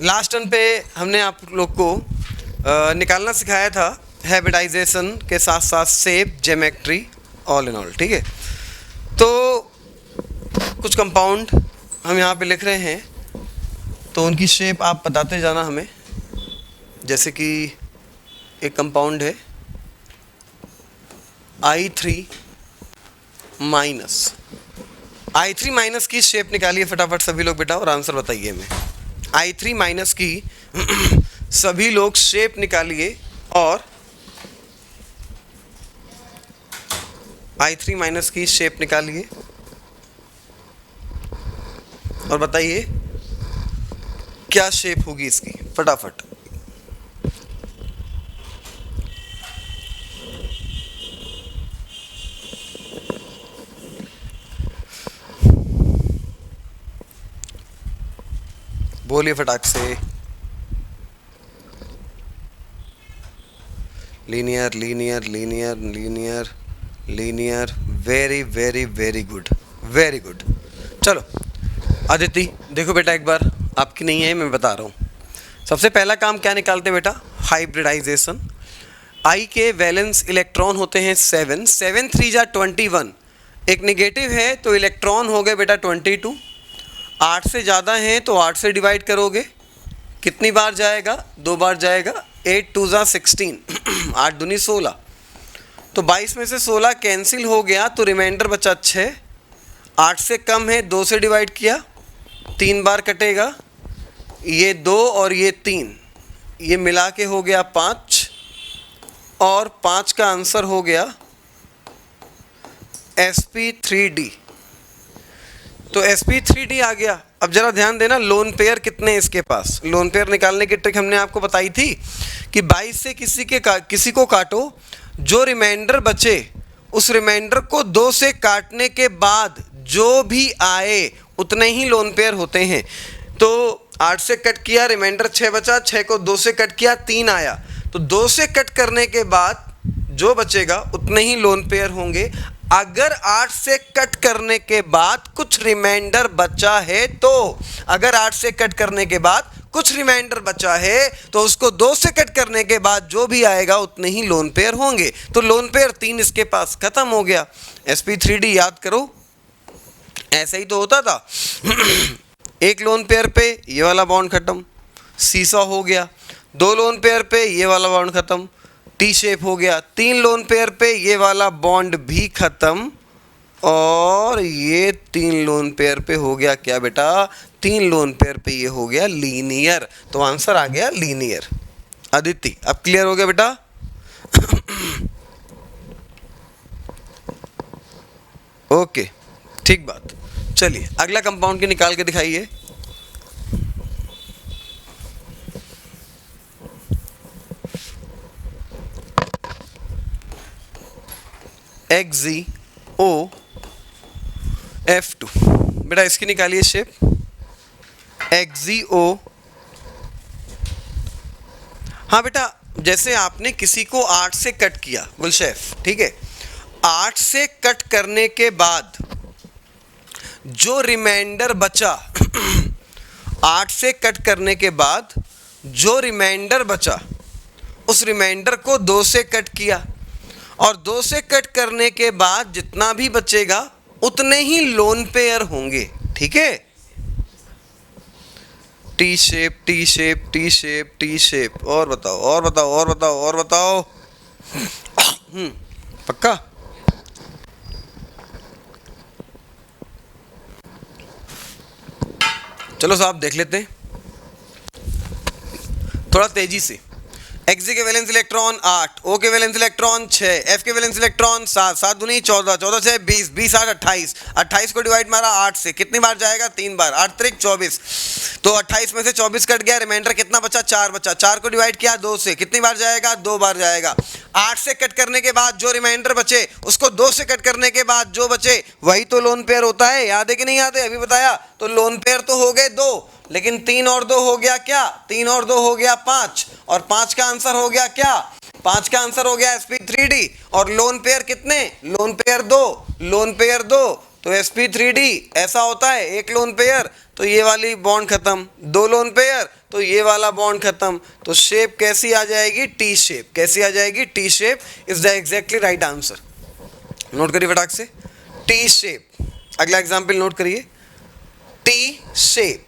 Last turn पे हमने आप लोग को निकालना सिखाया था हाइब्रिडाइजेशन के साथ साथ shape, geometry, all in all. ठीक है, तो कुछ कंपाउंड हम यहाँ पे लिख रहे हैं, तो उनकी शेप आप बताते जाना हमें। जैसे कि एक कंपाउंड है I3 माइनस की शेप निकालिए फटाफट सभी लोग बेटा और आंसर बताइए हमें। I3 माइनस की सभी लोग शेप निकालिए और I3 माइनस की शेप निकालिए और बताइए क्या शेप होगी इसकी फटाफट। बोलिए फटाक से। Linear linear linear linear linear, very very very good, very good. चलो अदिति देखो बेटा, एक बार आपकी नहीं है, मैं बता रहा हूँ। सबसे पहला काम क्या निकालते बेटा? हाइब्रिडाइजेशन। I के वैलेंस इलेक्ट्रॉन होते हैं 7, 7 3 जा 21, एक नेगेटिव है तो इलेक्ट्रॉन हो गए बेटा 22। 8 से ज़्यादा हैं तो 8 से डिवाइड करोगे, कितनी बार जाएगा? 2 बार जाएगा। 8 2 जा 16, 8 दूनी 16, तो 22 में से 16 कैंसिल हो गया तो रिमाइंडर बचा 6। 8 से कम है, 2 से डिवाइड किया, 3 बार कटेगा, ये 2 और ये 3, ये मिला के हो गया 5, और 5 का आंसर हो गया sp3d। तो sp3d आ गया। अब जरा ध्यान देना, लोन पेयर कितने हैं इसके पास। लोन पेयर निकालने की ट्रिक हमने आपको बताई थी कि 22 से किसी को काटो, जो रिमाइंडर बचे उस रिमाइंडर को 2 से काटने के बाद जो भी आए उतने ही लोन पेयर होते हैं। तो 8 से कट किया, रिमाइंडर 6 बचा, 6 को 2 से कट किया, 3 आया, तो 2 से कट करने के बाद जो बचेगा उतने ही लोन पेयर होंगे। अगर 8 से कट करने के बाद कुछ रिमाइंडर बचा है, तो अगर 8 से कट करने के बाद कुछ रिमाइंडर बचा है तो उसको 2 से कट करने के बाद जो भी आएगा उतने ही लोन पेयर होंगे। तो लोन पेयर 3 इसके पास खत्म हो गया। sp3d याद करो, ऐसा ही तो होता था। एक लोन पेयर पे ये वाला बॉन्ड खत्म, सीसा हो गया। 2 लोन पेयर पे ये वाला बॉन्ड खत्म, टी शेप हो गया। 3 लोन पेयर पे ये वाला बॉन्ड भी खत्म, और ये 3 लोन पेयर पे हो गया क्या बेटा? 3 लोन पेयर पे ये हो गया लीनियर, तो आंसर आ गया लीनियर। अदिति अब क्लियर हो गया बेटा? ओके, ठीक बात। चलिए अगला कंपाउंड की निकाल के दिखाइए। XeO बेटा, इसकी निकालिए शेप। XeO, हाँ बेटा, जैसे आपने किसी को 8 से कट किया गुलशेफ, ठीक है, 8 से कट करने के बाद जो रिमाइंडर बचा 8 से कट करने के बाद जो रिमाइंडर बचा उस रिमाइंडर को 2 से कट किया, और 2 से कट करने के बाद जितना भी बचेगा उतने ही लोन पेयर होंगे। ठीक है, T shape T shape T shape T shape. और बताओ और बताओ और बताओ और बताओ। पक्का? चलो साहब देख लेते हैं थोड़ा तेजी से। Xe के वैलेंस इलेक्ट्रॉन 8, O के वैलेंस इलेक्ट्रॉन 6, F के वैलेंस इलेक्ट्रॉन 7, 7 दूनी 14, 14 से 20, 20 8 28, 28 को डिवाइड मारा 8 से, कितनी बार जाएगा? 3 बार, 8 त्रिक 24, तो 28 में से 24 कट गया, रिमाइंडर कितना बचा? 4 बचा। 4 को डिवाइड किया 2 से, कितनी बार जाएगा? 2 बार जाएगा। 8 से कट करने के बाद जो रिमाइंडर बचे उसको 2 से कट करने के बाद जो बचे वही तो लोन पेयर होता है। याद है कि नहीं याद है? अभी बताया। तो लोन पेयर तो हो गए 2, लेकिन 3 और 2 हो गया क्या? 3 और 2 हो गया 5, और 5 का आंसर हो गया क्या? 5 का आंसर हो गया sp3d। और लोन पेयर कितने? लोन पेयर 2, लोन पेयर 2, तो sp3d ऐसा होता है, एक लोन पेयर तो ये वाली बॉन्ड खत्म, 2 लोन पेयर तो ये वाला बॉन्ड खत्म। तो शेप कैसी आ जाएगी? T shape. कैसी आ जाएगी? T shape is the exactly right answer. Note करिए फटाक से, टी शेप। अगला एग्जाम्पल नोट करिए, टी शेप।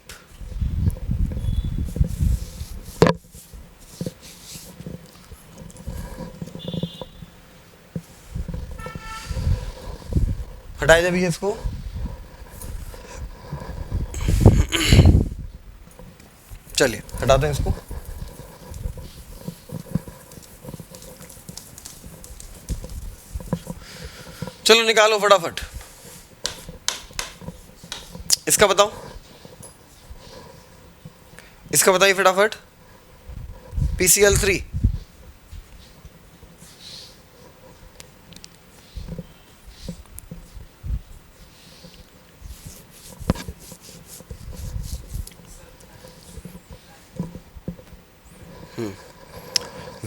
हटाए जब इसको, चलिए हटाते हैं इसको। चलो निकालो फटाफट, इसका बताओ, इसका बताइए फटाफट। PCl3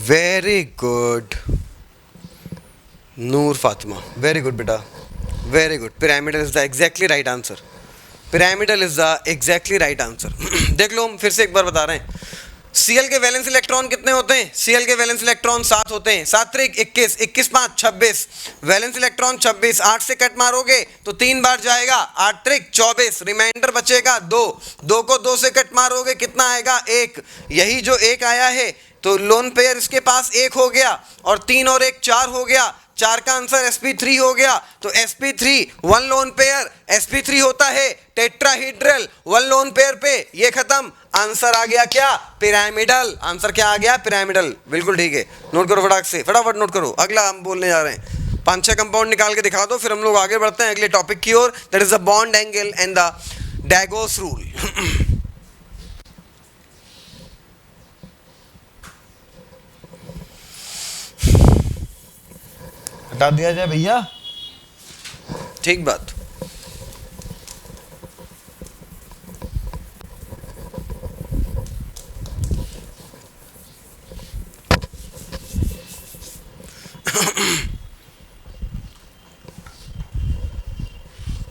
वेरी गुड नूर फातिमा, वेरी गुड बेटा, very good. Pyramidal is the exactly right answer. Pyramidal is the exactly right answer. देख लो, हम फिर से एक बार बता रहे हैं। Cl के वैलेंस इलेक्ट्रॉन कितने होते हैं? Cl के वैलेंस इलेक्ट्रॉन 7 होते हैं। 7 त्रिक 21, 21 5 26, वैलेंस इलेक्ट्रॉन 26। 8 से कट मारोगे तो 3 बार जाएगा, 8 त्रिक 24, रिमाइंडर बचेगा 2। 2 को 2 से कट मारोगे कितना आएगा? 1। यही जो 1 आया है तो लोन पेयर इसके पास 1 हो गया, और 3 और 1 4 हो गया। 4 का आंसर sp3 हो गया। तो sp3 1 लोन पेयर, sp3 होता है टेट्राहीड्रल। 1 लोन पेयर पे ये खत्म, आंसर आ गया क्या? पिरामिडल। आंसर क्या आ गया? पिरामिडल। बिल्कुल ठीक है, नोट करो फटाक से, फटाफट नोट करो। अगला हम बोलने जा रहे हैं, 5-6 कंपाउंड निकाल के दिखा दो, फिर हम लोग आगे बढ़ते हैं अगले टॉपिक की ओर, that is the bond angle and the Drago's rule. हटा दिया जाए भैया, ठीक बात।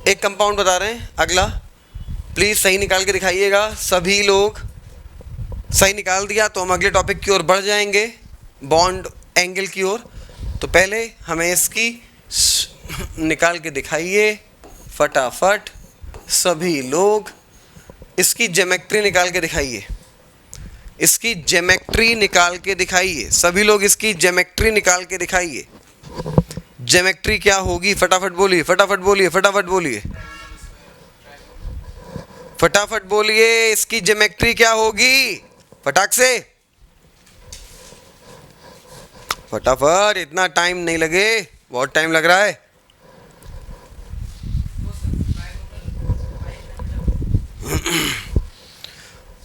एक कंपाउंड बता रहे हैं अगला, प्लीज सही निकाल के दिखाइएगा सभी लोग। सही निकाल दिया तो हम अगले टॉपिक की ओर बढ़ जाएंगे, बॉन्ड एंगल की ओर। तो पहले हमें इसकी निकाल के दिखाइए फटाफट सभी लोग। इसकी ज्योमेट्री निकाल के दिखाइए, इसकी ज्योमेट्री निकाल के दिखाइए सभी लोग, इसकी ज्योमेट्री निकाल के दिखाइए। ज्योमेट्री क्या होगी? फटाफट बोलिए, फटाफट बोलिए, फटाफट बोलिए, फटाफट बोलिए, इसकी ज्योमेट्री क्या होगी? फटाक से, फटाफट, इतना टाइम नहीं लगे, बहुत टाइम लग रहा है।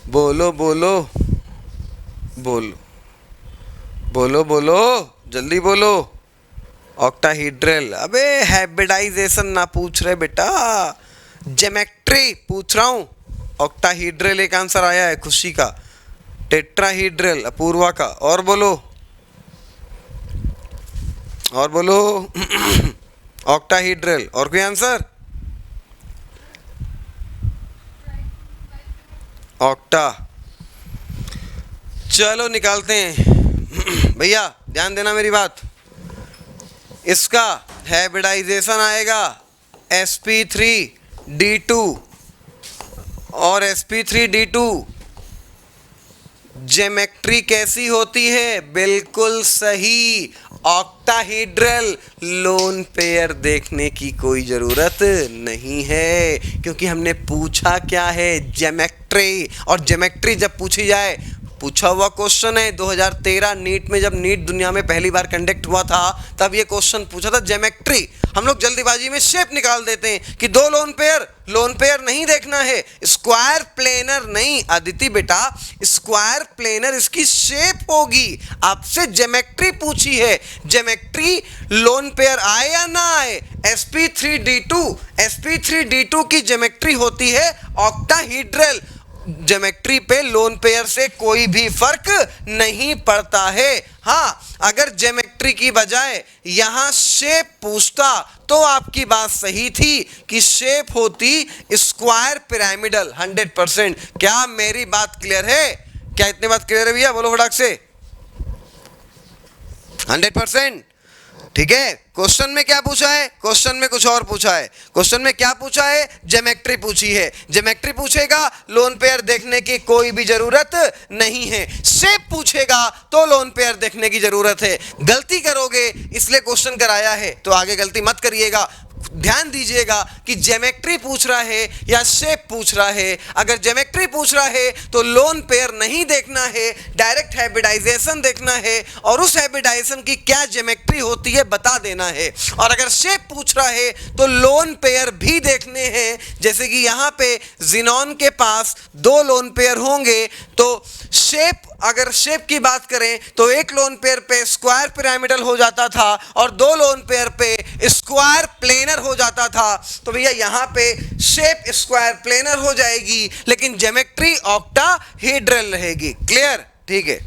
बोलो बोलो बोलो बोलो बोलो, जल्दी बोलो। ऑक्टाहीड्रल। अबे हाइब्रिडाइजेशन ना पूछ रहे बेटा, ज्योमेट्री पूछ रहा हूँ। ऑक्टाहीड्रल एक आंसर आया है खुशी का, टेट्राहीड्रल अपूर्वा का। और बोलो, और बोलो। ऑक्टाहीड्रल। और कोई आंसर? ऑक्टा। चलो निकालते हैं भैया, ध्यान देना मेरी बात। इसका हाइब्रिडाइजेशन आएगा sp3d2 और sp3d2। ज्योमेट्री कैसी होती है? बिल्कुल सही, ऑक्टाहीड्रल। लोन पेयर देखने की कोई ज़रूरत नहीं है, क्योंकि हमने पूछा क्या है? ज्योमेट्री। और ज्योमेट्री जब पूछी जाए, पूछा हुआ क्वेश्चन है 2013 नीट में, जब नीट दुनिया में पहली बार कंडक्ट हुआ था तब ये क्वेश्चन पूछा था ज्योमेट्री। हम लोग जल्दीबाजी में शेप निकाल देते हैं कि 2 लोन पेयर नहीं देखना है, स्क्वायर प्लेनर नहीं। अदिति बेटा, स्क्वायर प्लेनर इसकी शेप होगी, आपसे ज्योमेट्री पूछी है। ज्योमेट्री लोन पेयर आए या ना आए, sp3d2 की ज्योमेट्री होती है ऑक्टाहीड्रल। ज्योमेट्री पे लोन पेयर से कोई भी फर्क नहीं पड़ता है। हाँ, अगर ज्योमेट्री ज्योमेट्री की बजाय यहां शेप पूछता तो आपकी बात सही थी कि शेप होती स्क्वायर पिरामिडल 100%। क्या मेरी बात क्लियर है? क्या इतनी बात क्लियर है भैया? बोलो फटाक से। 100%। ठीक है। क्वेश्चन में क्या पूछा है? क्वेश्चन में कुछ और पूछा है। क्वेश्चन में क्या पूछा है? ज्योमेट्री पूछी है। ज्योमेट्री पूछेगा, लोन पेयर देखने की कोई भी जरूरत नहीं है। शेप पूछेगा तो लोन पेयर देखने की जरूरत है। गलती करोगे इसलिए क्वेश्चन कराया है, तो आगे गलती मत करिएगा। ध्यान दीजिएगा कि ज्योमेट्री पूछ रहा है या शेप पूछ रहा है। अगर ज्योमेट्री पूछ रहा है तो लोन पेयर नहीं देखना है, डायरेक्ट हाइब्रिडाइजेशन देखना है और उस हाइब्रिडाइजेशन की क्या ज्योमेट्री होती है बता देना है। और अगर शेप पूछ रहा है तो लोन पेयर भी देखने हैं। जैसे कि यहां पे जिनॉन के पास 2 लोन पेयर होंगे, तो शेप, अगर शेप की बात करें तो एक लोन पेयर पे स्क्वायर पिरामिडल हो जाता था और 2 लोन पेयर पे स्क्वायर प्लेनर हो जाता था। तो भैया यहां पे शेप स्क्वायर प्लेनर हो जाएगी, लेकिन ज्योमेट्री ऑक्टाहेड्रल रहेगी। क्लियर? ठीक है।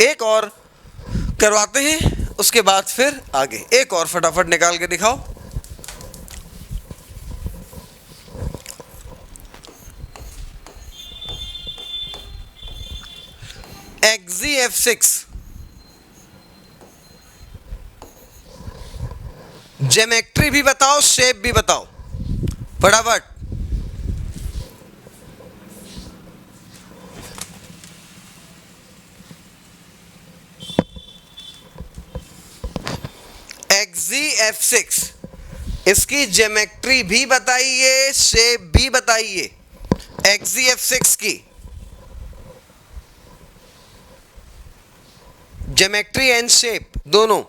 एक और करवाते हैं, उसके बाद फिर आगे। एक और फटाफट निकाल के दिखाओ। XGF6 ज्योमेट्री भी बताओ, शेप भी बताओ फटाफट। XGF6 इसकी ज्योमेट्री भी बताइए, शेप भी बताइए। XGF6 की ज्योमेट्री एंड शेप दोनों।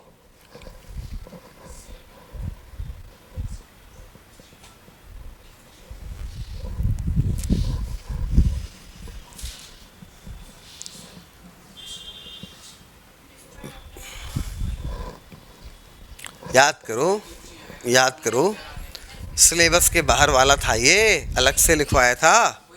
याद करो, याद करो, सिलेबस के बाहर वाला था ये, अलग से लिखवाया था।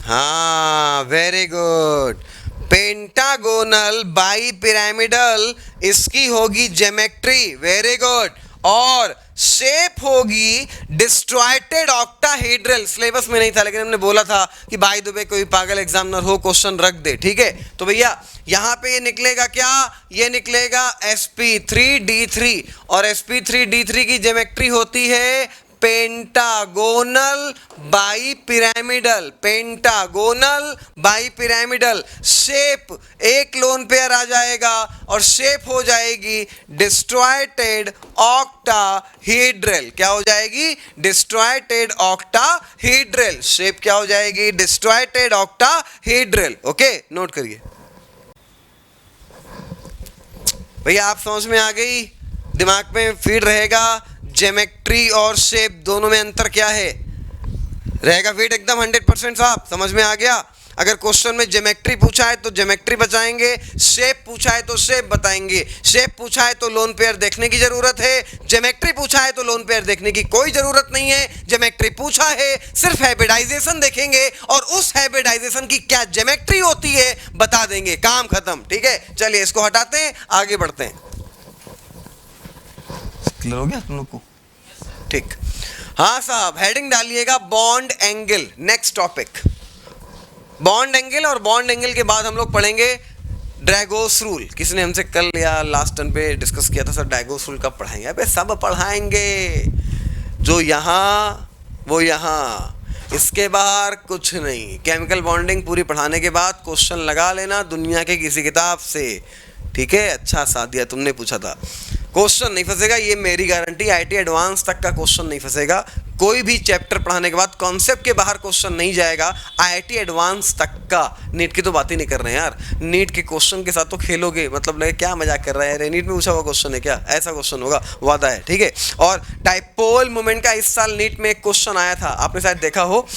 हाँ, very good. Pentagonal bi pyramidal इसकी होगी ज्योमेट्री। Very good. और शेप होगी डिस्ट्रॉयटेड ऑक्टाहेड्रल। सिलेबस में नहीं था लेकिन हमने बोला था कि बाय द वे कोई पागल एग्जामिनर हो क्वेश्चन रख दे। ठीक है। तो भैया यहां पे ये निकलेगा क्या? ये निकलेगा sp3d3 और sp3d3 की ज्योमेट्री होती है pentagonal bi pyramidal. Pentagonal bi pyramidal. Shape एक लोन पेयर आ जाएगा और शेप हो जाएगी डिस्ट्रॉयटेड ऑक्टाहेड्रल। क्या हो जाएगी? डिस्ट्रॉयटेड ऑक्टाहेड्रल। शेप क्या हो जाएगी? डिस्ट्रॉयटेड ऑक्टाहेड्रल। ओके, नोट करिए भैया। आप समझ में आ गई? दिमाग में फीड रहेगा। ज्योमेट्री और शेप दोनों में अंतर क्या है? रहेगा फीड एकदम 100% साहब। समझ में आ गया? अगर क्वेश्चन में ज्योमेट्री पूछा है तो ज्योमेट्री बताएंगे, शेप पूछा है तो शेप बताएंगे। शेप पूछा है तो लोन पेयर देखने की जरूरत है, ज्योमेट्री पूछा है तो लोन पेयर देखने की कोई जरूरत नहीं है। ज्योमेट्री पूछा है, सिर्फ हाइब्रिडाइजेशन देखेंगे और उस हाइब्रिडाइजेशन की क्या ज्योमेट्री होती है बता देंगे। काम खत्म। ठीक है, चलिए इसको हटाते हैं, आगे बढ़ते हैं। क्लियर हो गया तुम लोग को? ठीक। हाँ साहब, हेडिंग डालिएगा bond angle. Next topic bond angle. और बॉन्ड एंगल के बाद हम लोग पढ़ेंगे ड्रैगोस रूल। किसी ने हमसे कल या लास्ट टर्न पे डिस्कस किया था सर ड्रैगोस रूल कब पढ़ाएंगे? अबे सब पढ़ाएंगे, जो यहाँ वो यहाँ, इसके बाहर कुछ नहीं। केमिकल बॉन्डिंग पूरी पढ़ाने के बाद क्वेश्चन लगा लेना दुनिया के किसी किताब से। ठीक है, अच्छा साथ दिया तुमने, पूछा था। क्वेश्चन नहीं फंसेगा, ये मेरी गारंटी। आईटी एडवांस तक का क्वेश्चन नहीं फंसेगा। कोई भी चैप्टर पढ़ाने के बाद कॉन्सेप्ट के बाहर क्वेश्चन नहीं जाएगा। आईआईटी एडवांस तक का। नीट की तो बात ही नहीं कर रहे हैं यार। नीट के क्वेश्चन के साथ तो खेलोगे, मतलब लगे क्या मजाक कर रहा है, नीट में पूछा हुआ क्वेश्चन है क्या? ऐसा क्वेश्चन होगा, वादा है। ठीक है। और डाइपोल मोमेंट का इस साल नीट में एक क्वेश्चन आया था, आपने शायद देखा हो।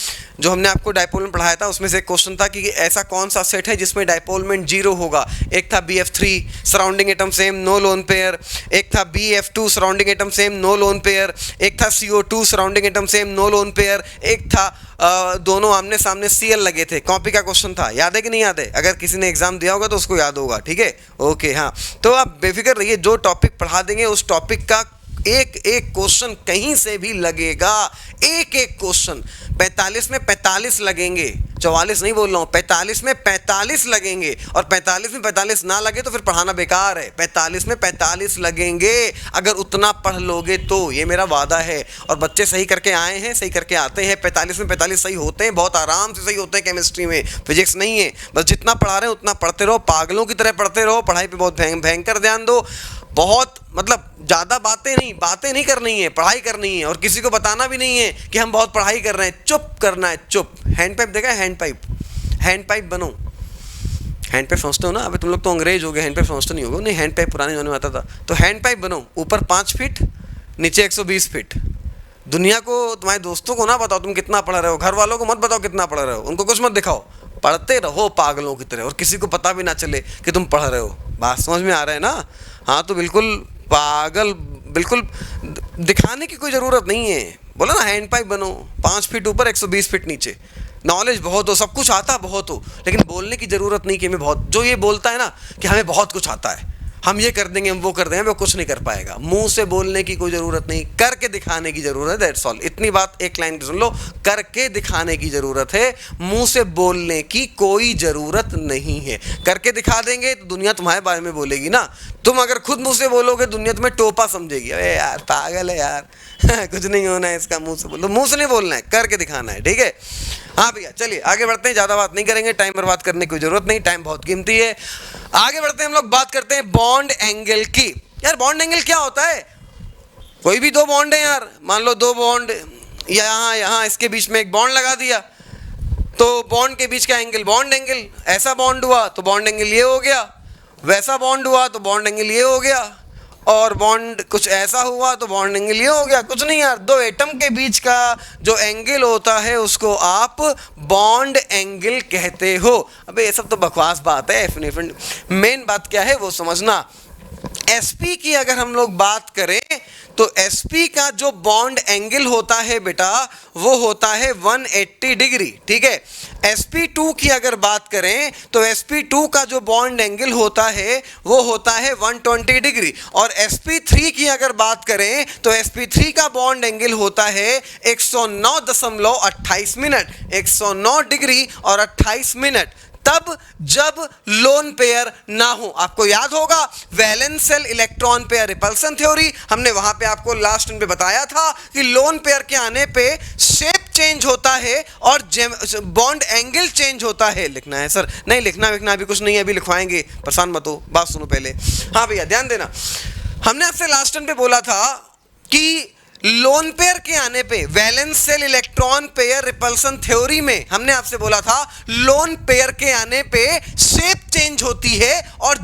जो हमने आपको डाइपोल में पढ़ाया था उसमें से एक क्वेश्चन था कि ऐसा कौन सा सेट है जिसमें डाइपोल मोमेंट 0 होगा। एक था BF3 surrounding atom same no lone pair, एक था BF2 surrounding atom same no lone pair, एक था CO2 surrounding atom same no lone pair, एक था दोनों आमने सामने सीएल लगे थे, कॉपी का क्वेश्चन था, याद है कि नहीं याद है? अगर किसी ने एग्जाम दिया होगा तो उसको याद होगा, ठीक है, ओके। हाँ, तो आप बेफिक्र रहिए, जो टॉपिक पढ़ा देंगे उस टॉपिक का एक एक क्वेश्चन कहीं से भी लगेगा, एक एक क्वेश्चन। 45 में 45 लगेंगे, 44 नहीं बोल रहा हूँ, 45 में 45 लगेंगे, और 45 में 45 ना लगे तो फिर पढ़ाना बेकार है। 45 में 45 लगेंगे अगर उतना पढ़ लोगे तो, ये मेरा वादा है। और बच्चे सही करके आए हैं, सही करके आते हैं, 45 में 45 सही होते हैं, बहुत आराम से सही होते हैं। केमिस्ट्री में, फिजिक्स नहीं है, बस जितना पढ़ा रहे हैं उतना पढ़ते रहो, पागलों की तरह पढ़ते रहो, पढ़ाई पे बहुत भयंकर ध्यान दो। बहुत मतलब ज़्यादा बातें नहीं करनी है, पढ़ाई करनी है, और किसी को बताना भी नहीं है कि हम बहुत पढ़ाई कर रहे हैं। चुप करना है, चुप। हैंड पाइप देखा है? हैंड पाइप बनो। हैंड पाइप समझते हो ना? अबे तुम लोग तो अंग्रेज हो गए, हैंड पाइप समझते नहीं होगा। नहीं, हैंड पाइप पुराने जमाने में आता था। तो हैंड पाइप बनो, ऊपर 5 फीट, नीचे 120 फीट। दुनिया को, तुम्हारे दोस्तों को ना बताओ तुम कितना पढ़ रहे हो, घर वालों को मत बताओ कितना पढ़ रहे हो, उनको कुछ मत दिखाओ, पढ़ते रहो पागलों की तरह, और किसी को पता भी ना चले कि तुम पढ़ रहे हो। बात समझ में आ रहा है ना? हाँ, तो बिल्कुल पागल, बिल्कुल दिखाने की कोई ज़रूरत नहीं है। बोला ना, हैंड पाइप बनो, 5 फीट ऊपर 120 फीट नीचे। नॉलेज बहुत हो, सब कुछ आता बहुत हो, लेकिन बोलने की ज़रूरत नहीं कि हमें बहुत, जो ये बोलता है ना कि हमें बहुत कुछ आता है, हम ये कर देंगे, हम वो कर देंगे, वो कुछ नहीं कर पाएगा। मुंह से बोलने की कोई ज़रूरत नहीं, करके दिखाने की ज़रूरत है, दैट्स ऑल। इतनी बात एक लाइन सुन लो, करके दिखाने की ज़रूरत है, मुंह से बोलने की कोई ज़रूरत नहीं है। करके दिखा देंगे तो दुनिया तुम्हारे बारे में बोलेगी ना। तुम अगर खुद मुंह से बोलोगे दुनिया तुम्हें टोपा समझेगी, अरे यार पागल है यार कुछ नहीं होना है इसका, मुंह से बोलो। मुंह से नहीं बोलना है, करके दिखाना है, ठीक है। हाँ भैया, चलिए आगे बढ़ते हैं, ज़्यादा बात नहीं करेंगे, टाइम बर्बाद करने की जरूरत नहीं, टाइम बहुत कीमती है। आगे बढ़ते हैं, हम लोग बात करते हैं बॉन्ड एंगल की। यार बॉन्ड एंगल क्या होता है? कोई भी दो बॉन्ड है यार, मान लो दो बॉन्ड, यहाँ इसके बीच में एक बॉन्ड लगा दिया, तो बॉन्ड के बीच का एंगल बॉन्ड एंगल, ऐसा बॉन्ड हुआ तो बॉन्ड एंगल ये हो गया, वैसा बॉन्ड हुआ तो बॉन्ड एंगल ये हो गया, और बॉन्ड कुछ ऐसा हुआ तो बॉन्ड एंगल ये हो गया। कुछ नहीं यार, दो एटम के बीच का जो एंगल होता है उसको आप बॉन्ड एंगल कहते हो। अबे ये सब तो बकवास बात है, मेन बात क्या है वो समझना। एसपी की अगर हम लोग बात करें तो एसपी का जो बॉन्ड एंगल होता है बेटा, वो होता है 180 डिग्री, ठीक है। sp2 की अगर बात करें तो sp2 का जो बॉन्ड एंगल होता है वो होता है 120 डिग्री, और sp3 की अगर बात करें तो sp3 का बॉन्ड एंगल होता है 109.28 मिनट, 109 डिग्री और 28 मिनट, तब जब लोन पेयर ना हो। आपको याद होगा valence shell electron pair repulsion theory, हमने वहां पे आपको लास्ट में बताया था कि लोन पेयर के आने पे शेप चेंज होता है और बॉन्ड एंगल चेंज होता है। लिखना है सर? नहीं लिखना अभी कुछ नहीं है, अभी लिखवाएंगे, परेशान मत हो, बात सुनो पहले। हाँ भैया ध्यान देना, हमने आपसे लास्ट टाइम पे बोला था कि लोन पेयर के आने पे, valence shell electron pair repulsion theory में हमने आपसे बोला था लोन पेयर के आने पे शेप चेंज होती है और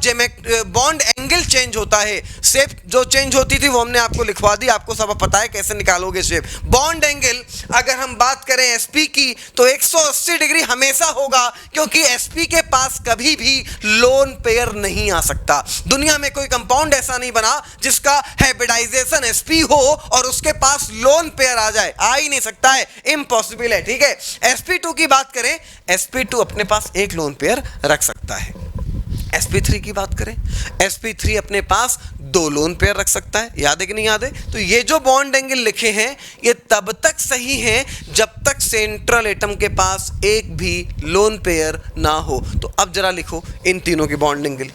बॉन्ड एंगल चेंज होता है। शेप जो चेंज होती थी वो हमने आपको लिखवा दी, आपको सब पता है कैसे निकालोगे शेप। बॉन्ड एंगल अगर हम बात करें एसपी की तो 180 डिग्री हमेशा होगा, क्योंकि एसपी के पास कभी भी लोन पेयर नहीं आ सकता। दुनिया में कोई कंपाउंड ऐसा नहीं बना जिसका हाइब्रिडाइजेशन एसपी हो और उसके पास लोन पेयर आ जाए, आ ही नहीं सकता है, इम्पॉसिबल है, ठीक है। sp2 की बात करें, sp2 अपने पास एक लोन पेयर रख सकता है। sp3 की बात करें, sp3 अपने पास 2 लोन पेयर रख सकता है। याद है कि नहीं याद है? तो ये जो बॉन्ड एंगल लिखे हैं ये तब तक सही हैं जब तक सेंट्रल एटम के पास एक भी लोन पेयर ना हो। तो अब जरा लिखो इन तीनों की बॉन्ड एंगल।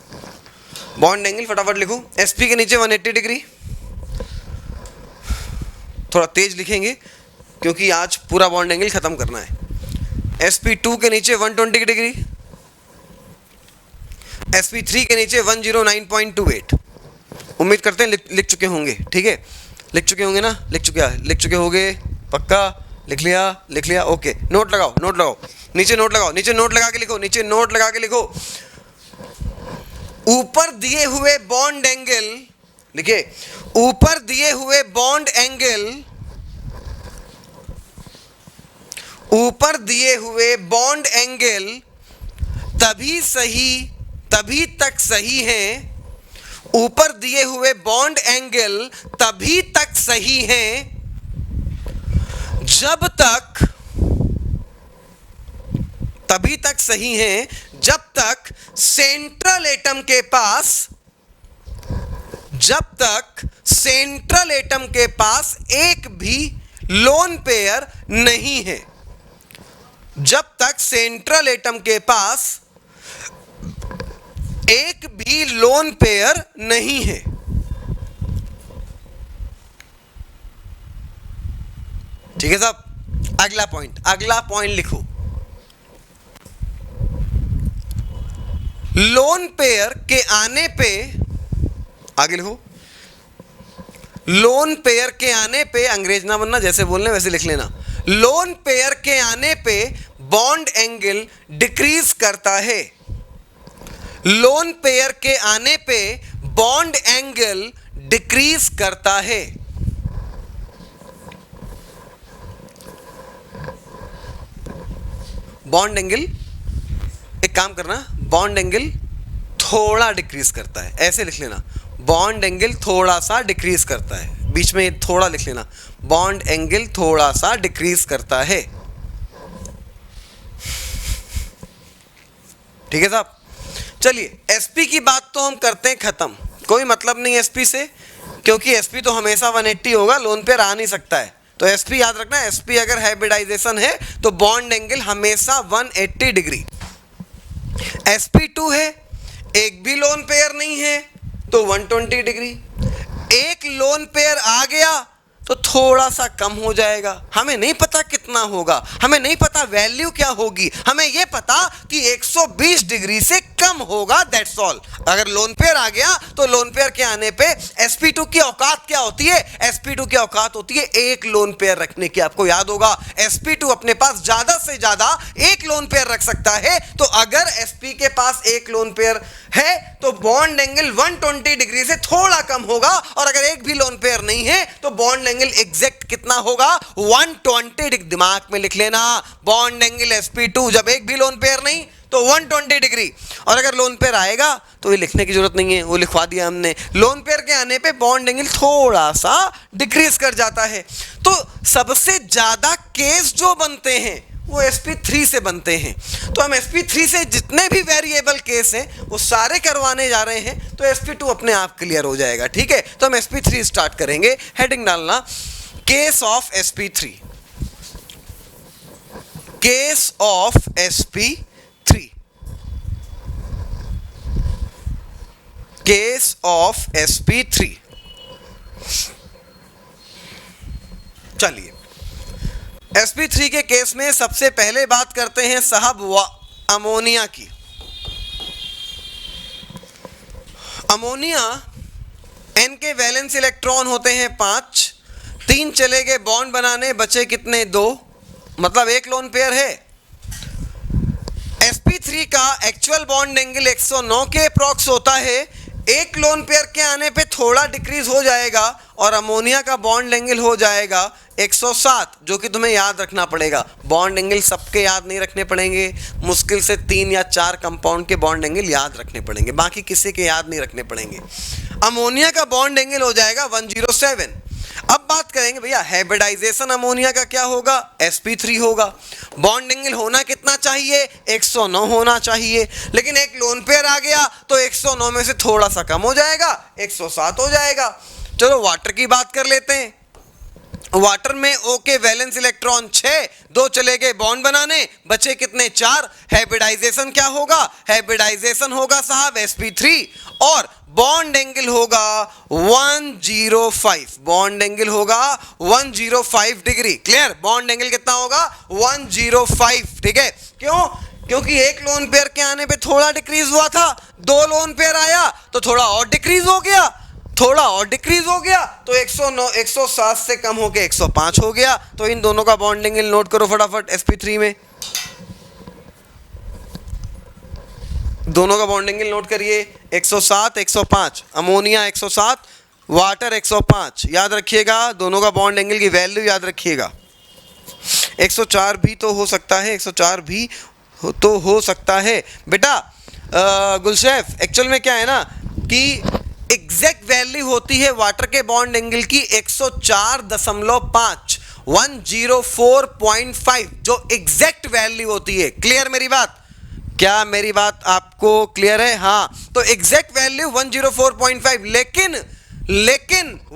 बॉन्ड एंगल फटाफट लिखो। sp के नीचे 180 डिग्री, थोड़ा तेज लिखेंगे क्योंकि आज पूरा बॉन्ड एंगल खत्म करना है। sp2 के नीचे 120 डिग्री, sp3 के नीचे 109.28। उम्मीद करते हैं लिख चुके होंगे, ठीक है, लिख चुके होंगे ना, लिख चुके होंगे पक्का, लिख लिया, ओके। नोट लगाओ, नीचे नोट लगा के लिखो, नीचे नोट लगा के लिखो। ऊपर दिए हुए बॉन्ड एंगल, लिखिए, ऊपर दिए हुए बॉन्ड एंगल, ऊपर दिए हुए बॉन्ड एंगल तभी तक सही हैं, ऊपर दिए हुए बॉन्ड एंगल तभी तक सही हैं जब तक तभी तक सही हैं जब तक सेंट्रल एटम के पास एक भी लोन पेयर नहीं है। जब तक सेंट्रल एटम के पास एक भी लोन पेयर नहीं है। ठीक है साहब, अगला पॉइंट लिखो। लोन पेयर के आने पे, आगे लिखो, लोन पेयर के आने पे, अंग्रेज ना बनना, जैसे बोलने वैसे लिख लेना। लोन पेयर के आने पे बॉन्ड एंगल डिक्रीज करता है। लोन पेयर के आने पे बॉन्ड एंगल डिक्रीज करता है। बॉन्ड एंगल, एक काम करना, बॉन्ड एंगल थोड़ा डिक्रीज करता है, ऐसे लिख लेना। बॉन्ड एंगल थोड़ा सा डिक्रीज करता है, बीच में थोड़ा लिख लेना। बॉन्ड एंगल थोड़ा सा डिक्रीज करता है। ठीक है साहब, चलिए एसपी की बात तो हम करते हैं खत्म, कोई मतलब नहीं एसपी से, क्योंकि एसपी तो हमेशा 180 होगा, लोन पेयर आ नहीं सकता है। तो एसपी याद रखना, एसपी अगर हाइब्रिडाइजेशन है तो बॉन्ड एंगल हमेशा 180 डिग्री। sp2 है, एक भी लोन पेयर नहीं है तो 120 डिग्री। एक लोन पेयर आ गया तो थोड़ा सा कम हो जाएगा, हमें नहीं पता कितना होगा, हमें नहीं पता वैल्यू क्या होगी, हमें यह पता कि 120 डिग्री से कम होगा, दैट्स ऑल। अगर लोन पेयर आ गया तो लोन पेयर के आने पे sp2 की औकात क्या होती है? sp2 की औकात होती है एक लोन पेयर रखने की। आपको याद होगा sp2 अपने पास ज्यादा से ज्यादा एक लोन पेयर रख सकता है। तो अगर sp के पास एक लोन पेयर है तो बॉन्ड एंगल 120 डिग्री से थोड़ा कम होगा, और अगर एक भी लोन पेयर नहीं है तो बॉन्ड एंगल एग्जैक्ट कितना होगा? 120 डिग्री। दिमाग में लिख लेना, बॉन्ड एंगल sp2 जब एक भी लोन पेयर नहीं तो 120 डिग्री। और अगर लोन पेयर आएगा तो ये लिखने की जरूरत नहीं है, वो लिखवा दिया हमने। लोन पेयर के आने पे बॉन्ड एंगल थोड़ा सा डिक्रीज कर जाता है। तो सबसे ज्यादा केस जो बनते हैं वो sp3 से बनते हैं। तो हम sp3 से जितने भी वेरिएबल केस हैं वो सारे करवाने जा रहे हैं, तो sp2 अपने आप क्लियर हो जाएगा। ठीक है, तो हम sp3 स्टार्ट करेंगे। हेडिंग डालना case of sp3, case of sp3, case of sp3। चलिए sp3 के केस में सबसे पहले बात करते हैं साहब अमोनिया की। अमोनिया N के वैलेंस इलेक्ट्रॉन होते हैं 5, 3 चले गए बॉन्ड बनाने, बचे कितने? 2, मतलब एक लोन पेयर है। sp3 का एक्चुअल बॉन्ड एंगल 109 के अप्रॉक्स होता है। एक लोन पेयर के आने पे थोड़ा डिक्रीज हो जाएगा और अमोनिया का बॉन्ड एंगल हो जाएगा 107, जो कि तुम्हें याद रखना पड़ेगा। बॉन्ड एंगल सबके याद नहीं रखने पड़ेंगे, मुश्किल से 3 या 4 कंपाउंड के बॉन्ड एंगल याद रखने पड़ेंगे, बाकी किसी के याद नहीं रखने पड़ेंगे। अमोनिया का बॉन्ड एंगल हो जाएगा 107। अब बात करेंगे भैया हाइब्रिडाइजेशन अमोनिया का क्या होगा? sp3 होगा। बॉन्ड एंगल होना कितना चाहिए? 109 होना चाहिए, लेकिन एक लोन पेयर आ गया तो 109 में से थोड़ा सा कम हो जाएगा, 107 हो जाएगा। चलो वाटर की बात कर लेते हैं। वाटर में O के वैलेंस इलेक्ट्रॉन 6, 2 चले गए बॉन्ड बनाने, बचे कितने? 4। हाइब्रिडाइजेशन क्या होगा? हाइब्रिडाइजेशन होगा साहब sp3 और बॉन्ड एंगल होगा 105। बॉन्ड एंगल होगा 105 डिग्री। क्लियर? बॉन्ड एंगल कितना होगा? 105। ठीक है, क्यों? क्योंकि एक लोन पेयर के आने पे थोड़ा डिक्रीज हुआ था, 2 लोन पेयर आया तो थोड़ा और डिक्रीज हो गया, थोड़ा और डिक्रीज हो गया तो 109 107 से कम होके 105 हो गया। तो इन दोनों का बॉन्ड एंगल नोट करो फटाफट sp3 में। दोनों का बॉन्ड एंगल नोट करिए, 107 105, अमोनिया 107, वाटर 105। याद रखिएगा दोनों का बॉन्ड एंगल की वैल्यू याद रखिएगा। 104 भी तो हो सकता है, 104 भी तो हो सकता है बेटा। गुलशेफ एक्चुअल में क्या है ना कि एग्जैक्ट वैल्यू होती है वाटर के बॉन्ड एंगल की 104.5 104.5 जो एग्जैक्ट वैल्यू होती है। क्लियर मेरी बात? क्या मेरी बात आपको क्लियर है? हाँ, तो एग्जैक्ट वैल्यू 104.5, लेकिन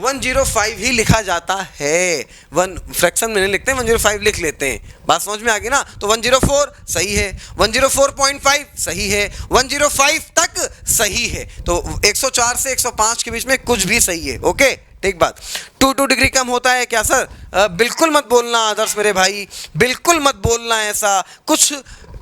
105 ही लिखा जाता है। वन फ्रैक्शन में नहीं लिखते, 105 लिख लेते हैं। बात समझ में आ गई ना? तो 104 सही है, 104.5 सही है, 105 तक सही है। तो 104 से 105 के बीच में कुछ भी सही है। ओके, ठीक बात। 2 डिग्री कम होता है क्या सर? बिल्कुल मत बोलना आदर्श मेरे भाई, बिल्कुल मत बोलना ऐसा। कुछ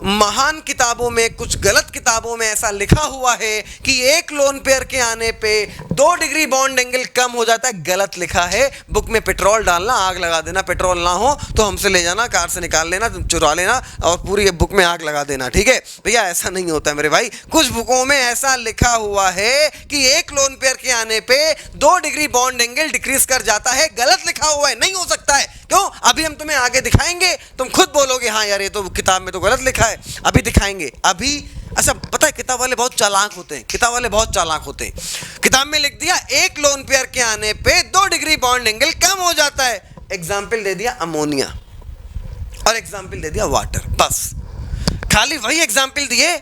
महान किताबों में, कुछ गलत किताबों में ऐसा लिखा हुआ है कि एक लोन पेयर के आने पे 2 डिग्री बॉन्ड एंगल कम हो जाता है। गलत लिखा है। बुक में पेट्रोल डालना, आग लगा देना। पेट्रोल ना हो तो हमसे ले जाना, कार से निकाल लेना, चुरा लेना और पूरी बुक में आग लगा देना। ठीक है भैया, ऐसा नहीं होता है मेरे भाई। कुछ बुकों में ऐसा लिखा हुआ है कि एक लोन पेयर के आने पे 2 डिग्री बॉन्ड एंगल डिक्रीज कर जाता है। गलत लिखा हुआ है, नहीं हो सकता है। क्यों? अभी हम तुम्हें आगे दिखाएंगे, तुम खुद बोलोगे हाँ यार ये तो किताब में तो गलत लिखा है। अभी दिखाएंगे अभी। अच्छा पता है किताब वाले बहुत चालाक होते हैं, किताब वाले बहुत चालाक होते हैं। किताब में लिख दिया एक लोन पेयर के आने पे 2 डिग्री बॉन्ड एंगल कम हो जाता है। एग्जाम्पल दे दिया अमोनिया और एग्जाम्पल दे दिया वाटर। बस खाली वही एग्जाम्पल दिए,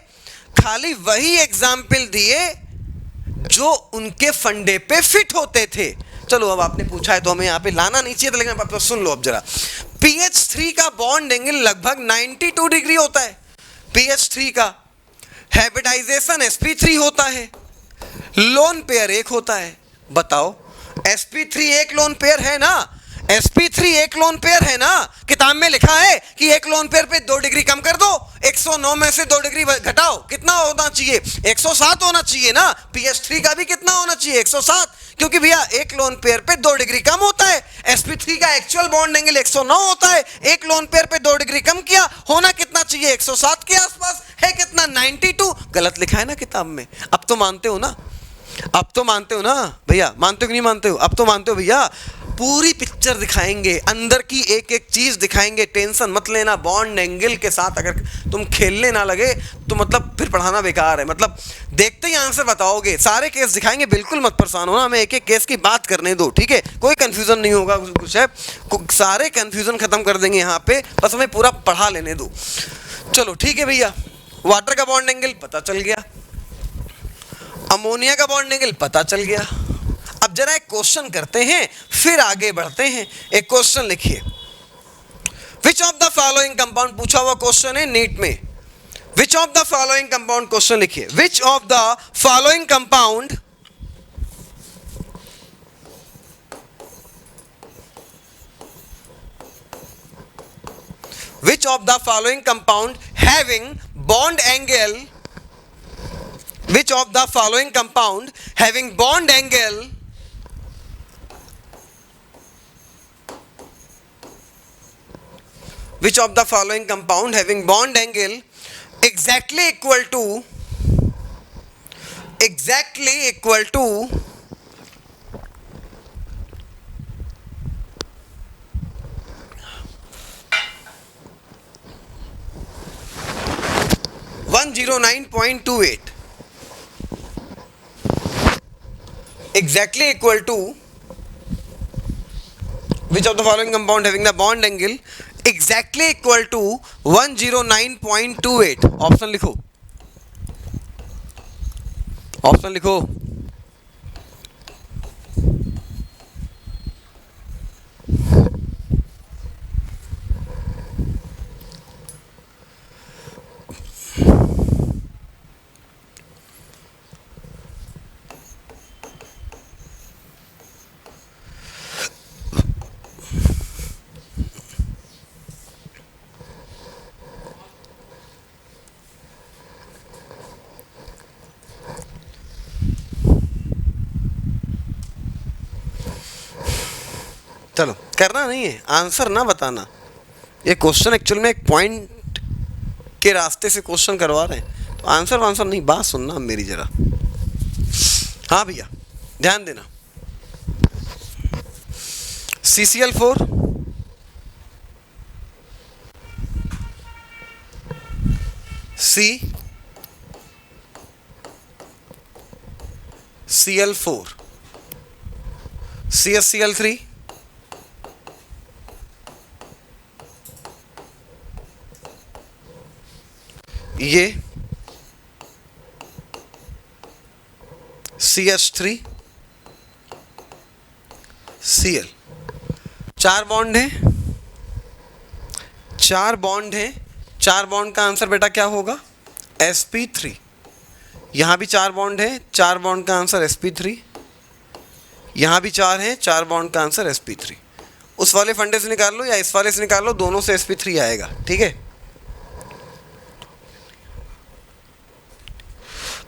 खाली वही एग्जाम्पल दिए जो उनके फंडे पे फिट होते थे। चलो अब आपने पूछा है तो हमें यहाँ पे लाना नहीं चाहिए था, लेकिन आप सुन लो अब जरा। PH3 का बॉन्ड एंगल लगभग 92 डिग्री होता है। PH3 का हाइब्रिडाइजेशन sp3 होता है, लोन पेयर एक होता है। बताओ sp3 एक लोन पेयर है ना? sp3 एक लोन पेयर है ना? किताब में लिखा है कि एक लोन पेयर पे 2 डिग्री कम कर दो। 109 में से 2 डिग्री घटाओ, कितना होना चाहिए? 107 होना चाहिए ना? PH3 का भी कितना होना चाहिए? 107, क्योंकि भैया एक लोन पेयर पे 2 डिग्री कम होता है। sp3 का एक्चुअल बॉन्ड एंगल 109 होता है। एक लोन पेयर पे 2 डिग्री कम किया, होना कितना चाहिए? 107 के आसपास। है कितना? 92। गलत लिखा है ना किताब में। अब तो मानते हो ना? अब तो मानते हो ना भैया? मानते हो कि नहीं मानते हो? अब तो मानते हो भैया। पूरी पिक्चर दिखाएंगे, अंदर की एक एक चीज दिखाएंगे। टेंशन मत लेना। बॉन्ड एंगल के साथ अगर तुम खेलने ना लगे तो मतलब फिर पढ़ाना बेकार है। मतलब देखते ही आंसर बताओगे। सारे केस दिखाएंगे, बिल्कुल मत परेशान होना। हमें एक एक केस की बात करने दो, ठीक है? कोई कंफ्यूजन नहीं होगा। कुछ है सारे कंफ्यूजन खत्म कर देंगे यहाँ पे, बस हमें पूरा पढ़ा लेने दो। चलो ठीक है भैया, वाटर का बॉन्ड एंगल पता चल गया, अमोनिया का बॉन्ड एंगल पता चल गया। अब जरा एक क्वेश्चन करते हैं, फिर आगे बढ़ते हैं। एक क्वेश्चन लिखिए। Which of the following compound, पूछा हुआ क्वेश्चन है नीट में। Which of the following compound, question लिखिए। Which of the following compound which of the following compound having bond angle, which of the following compound having bond angle which of the following compound having bond angle exactly equal to 109.28, exactly equal to which of the following compound having the bond angle exactly equal to 109.28। Option लिखो, option लिखो। चलो करना नहीं है, answer ना बताना। ये question actual में एक पॉइंट के रास्ते से क्वेश्चन करवा रहे हैं, तो आंसर नहीं, बात सुनना मेरी जरा। हाँ भैया ध्यान देना। CCl4 Cl4 CaCl3 ये CH3 Cl, 4 बॉन्ड हैं, 4 बॉन्ड हैं, 4 बॉन्ड का आंसर बेटा क्या होगा? sp3। यहाँ भी 4 बॉन्ड है, 4 बॉन्ड का आंसर sp3, यहाँ भी 4 हैं, 4 बॉन्ड का आंसर sp3। उस वाले फंडे से निकाल लो या इस वाले से निकाल लो, दोनों से sp3 आएगा, ठीक है।